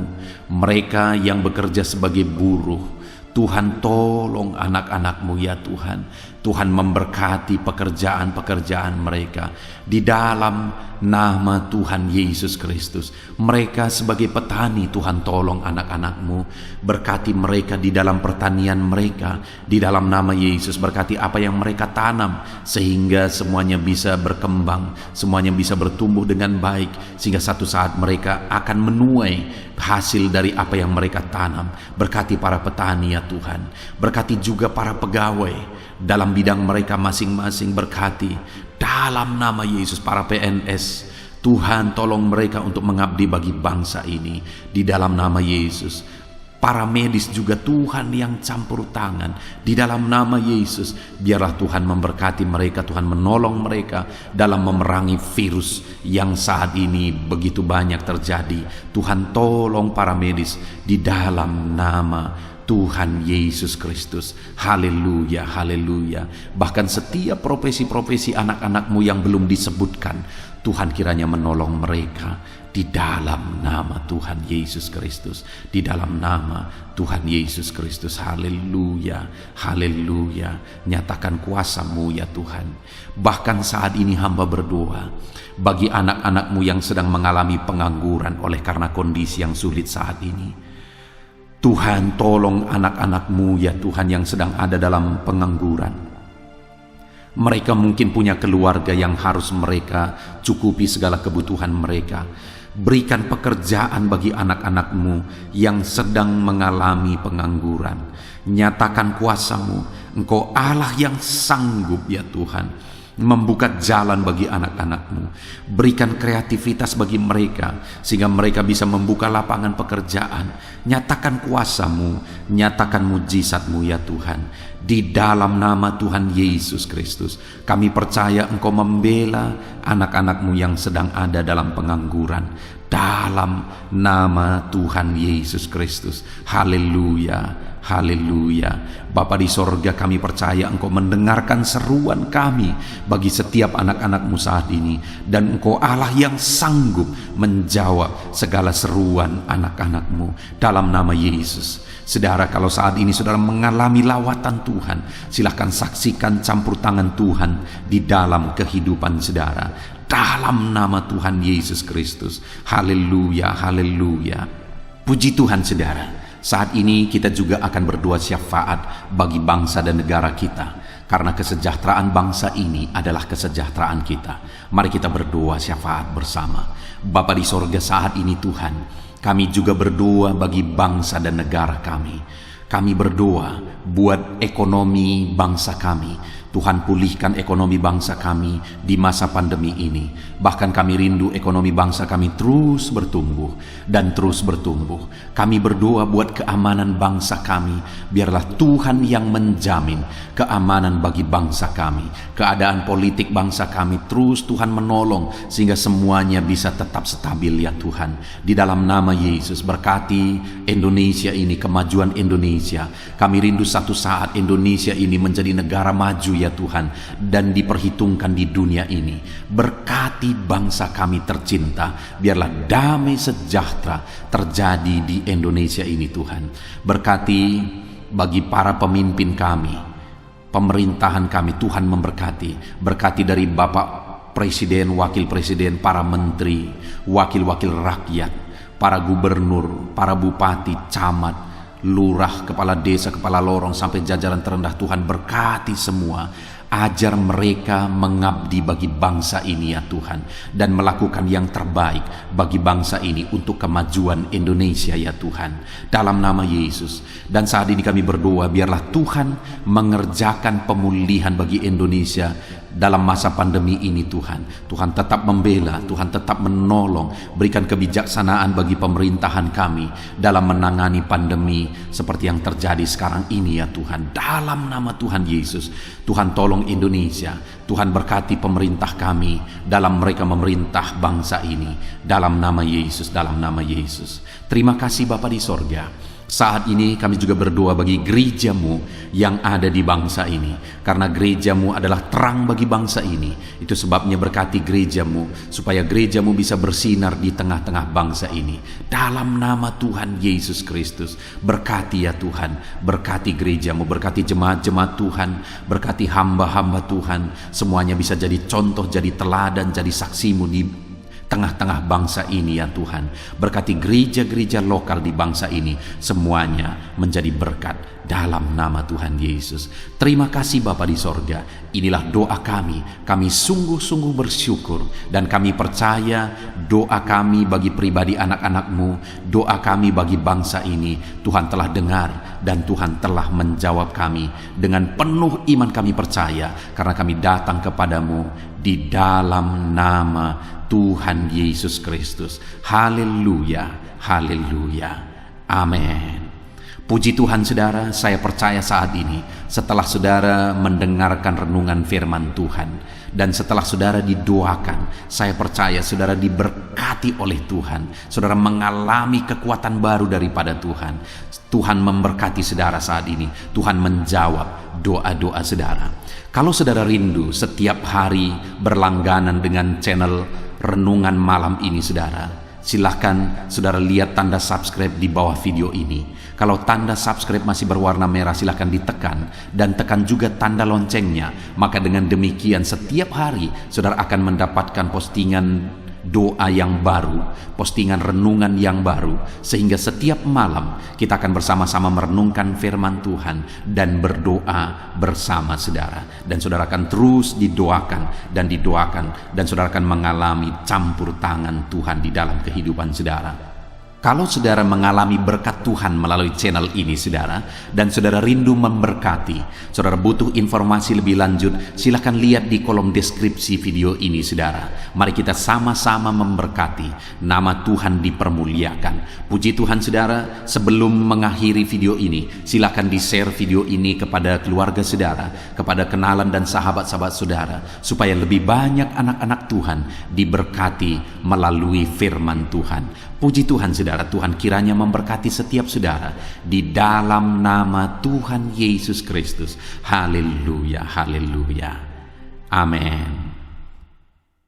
mereka yang bekerja sebagai buruh. Tuhan tolong anak-anak-Mu ya Tuhan. Tuhan memberkati pekerjaan-pekerjaan mereka di dalam nama Tuhan Yesus Kristus. Mereka sebagai petani, Tuhan tolong anak-anak-Mu. Berkati mereka di dalam pertanian mereka di dalam nama Yesus. Berkati apa yang mereka tanam sehingga semuanya bisa berkembang, semuanya bisa bertumbuh dengan baik, sehingga satu saat mereka akan menuai hasil dari apa yang mereka tanam. Berkati para petani ya Tuhan. Berkati juga para pegawai dalam bidang mereka masing-masing. Berkati dalam nama Yesus para PNS. Tuhan tolong mereka untuk mengabdi bagi bangsa ini di dalam nama Yesus. para medis juga Tuhan yang campur tangan. Di dalam nama Yesus, biarlah Tuhan memberkati mereka, Tuhan menolong mereka dalam memerangi virus yang saat ini begitu banyak terjadi. Tuhan tolong para medis di dalam nama Tuhan Yesus Kristus. Haleluya, haleluya. Bahkan setiap profesi-profesi anak-anakmu yang belum disebutkan, Tuhan kiranya menolong mereka di dalam nama Tuhan Yesus Kristus. Di dalam nama Tuhan Yesus Kristus. Haleluya, haleluya. Nyatakan kuasa-Mu ya Tuhan. Bahkan saat ini hamba berdoa bagi anak-anak-Mu yang sedang mengalami pengangguran oleh karena kondisi yang sulit saat ini. Tuhan, tolong anak-anak-Mu ya Tuhan yang sedang ada dalam pengangguran. Mereka mungkin punya keluarga yang harus mereka cukupi segala kebutuhan mereka. Berikan pekerjaan bagi anak-anak-Mu yang sedang mengalami pengangguran. Nyatakan kuasa-Mu. Engkau Allah yang sanggup ya Tuhan membuka jalan bagi anak-anak-Mu. Berikan kreativitas bagi mereka sehingga mereka bisa membuka lapangan pekerjaan. Nyatakan kuasa-Mu, nyatakan mujizat-Mu ya Tuhan. Di dalam nama Tuhan Yesus Kristus, kami percaya Engkau membela anak-anak-Mu yang sedang ada dalam pengangguran. Dalam nama Tuhan Yesus Kristus. Haleluya, haleluya. Bapa di sorga, kami percaya Engkau mendengarkan seruan kami bagi setiap anak-anak-Mu saat ini. Dan Engkau Allah yang sanggup menjawab segala seruan anak-anak-Mu dalam nama Yesus. Saudara, kalau saat ini saudara mengalami lawatan Tuhan, silahkan saksikan campur tangan Tuhan di dalam kehidupan saudara. Dalam nama Tuhan Yesus Kristus. Haleluya, haleluya. Puji Tuhan saudara. Saat ini kita juga akan berdoa syafaat bagi bangsa dan negara kita. Karena kesejahteraan bangsa ini adalah kesejahteraan kita. Mari kita berdoa syafaat bersama. Bapa di sorga, saat ini Tuhan, kami juga berdoa bagi bangsa dan negara kami. Kami berdoa buat ekonomi bangsa kami. Tuhan, pulihkan ekonomi bangsa kami di masa pandemi ini. Bahkan kami rindu ekonomi bangsa kami terus bertumbuh dan terus bertumbuh. Kami berdoa buat keamanan bangsa kami. Biarlah Tuhan yang menjamin keamanan bagi bangsa kami. Keadaan politik bangsa kami terus Tuhan menolong sehingga semuanya bisa tetap stabil ya Tuhan. Di dalam nama Yesus, berkati Indonesia ini, kemajuan Indonesia. Kami rindu satu saat Indonesia ini menjadi negara maju ya Tuhan, dan diperhitungkan di dunia ini. Berkati bangsa kami tercinta, biarlah damai sejahtera terjadi di Indonesia ini Tuhan. Berkati bagi para pemimpin kami, pemerintahan kami, Tuhan memberkati. Berkati dari Bapak Presiden, Wakil Presiden, para menteri, wakil-wakil rakyat, para gubernur, para bupati, camat, lurah, kepala desa, kepala lorong, sampai jajaran terendah. Tuhan berkati semua. Ajar mereka mengabdi bagi bangsa ini ya Tuhan, dan melakukan yang terbaik bagi bangsa ini untuk kemajuan Indonesia ya Tuhan, dalam nama Yesus. Dan saat ini kami berdoa, biarlah Tuhan mengerjakan pemulihan bagi Indonesia dalam masa pandemi ini Tuhan. Tuhan tetap membela, Tuhan tetap menolong. Berikan kebijaksanaan bagi pemerintahan kami dalam menangani pandemi seperti yang terjadi sekarang ini ya Tuhan. Dalam nama Tuhan Yesus, Tuhan tolong Indonesia. Tuhan berkati pemerintah kami dalam mereka memerintah bangsa ini. Dalam nama Yesus, dalam nama Yesus. Terima kasih Bapa di sorga. Saat ini kami juga berdoa bagi gereja-Mu yang ada di bangsa ini. Karena gereja-Mu adalah terang bagi bangsa ini. Itu sebabnya berkati gereja-Mu, supaya gereja-Mu bisa bersinar di tengah-tengah bangsa ini. Dalam nama Tuhan Yesus Kristus, berkati ya Tuhan. Berkati gereja-Mu, berkati jemaat-jemaat Tuhan, berkati hamba-hamba Tuhan. Semuanya bisa jadi contoh, jadi teladan, jadi saksi-Mu di tengah-tengah bangsa ini ya Tuhan. Berkati gereja-gereja lokal di bangsa ini, semuanya menjadi berkat dalam nama Tuhan Yesus. Terima kasih Bapa di sorga. Inilah doa kami. Kami sungguh-sungguh bersyukur, dan kami percaya doa kami bagi pribadi anak-anak-Mu, doa kami bagi bangsa ini, Tuhan telah dengar dan Tuhan telah menjawab kami. Dengan penuh iman kami percaya, karena kami datang kepadamu di dalam nama Tuhan Yesus Kristus. Haleluya, haleluya, amin. Puji Tuhan saudara, saya percaya saat ini setelah saudara mendengarkan renungan firman Tuhan dan setelah saudara didoakan, saya percaya saudara diberkati oleh Tuhan. Saudara mengalami kekuatan baru daripada Tuhan. Tuhan memberkati saudara saat ini. Tuhan menjawab doa-doa saudara. Kalau saudara rindu setiap hari berlangganan dengan channel Renungan Malam ini saudara, silahkan saudara lihat tanda subscribe di bawah video ini. Kalau tanda subscribe masih berwarna merah, silahkan ditekan dan tekan juga tanda loncengnya. Maka dengan demikian setiap hari saudara akan mendapatkan postingan doa yang baru, postingan renungan yang baru, sehingga setiap malam kita akan bersama-sama merenungkan firman Tuhan dan berdoa bersama saudara. Dan saudara akan terus didoakan dan didoakan, dan saudara akan mengalami campur tangan Tuhan di dalam kehidupan saudara. Kalau saudara mengalami berkat Tuhan melalui channel ini saudara, dan saudara rindu memberkati, saudara butuh informasi lebih lanjut, silahkan lihat di kolom deskripsi video ini saudara. Mari kita sama-sama memberkati, nama Tuhan dipermuliakan. Puji Tuhan saudara, sebelum mengakhiri video ini, silahkan di-share video ini kepada keluarga saudara, kepada kenalan dan sahabat-sahabat saudara, supaya lebih banyak anak-anak Tuhan diberkati melalui firman Tuhan. Puji Tuhan saudara, Tuhan kiranya memberkati setiap saudara di dalam nama Tuhan Yesus Kristus. Haleluya, haleluya. Amin.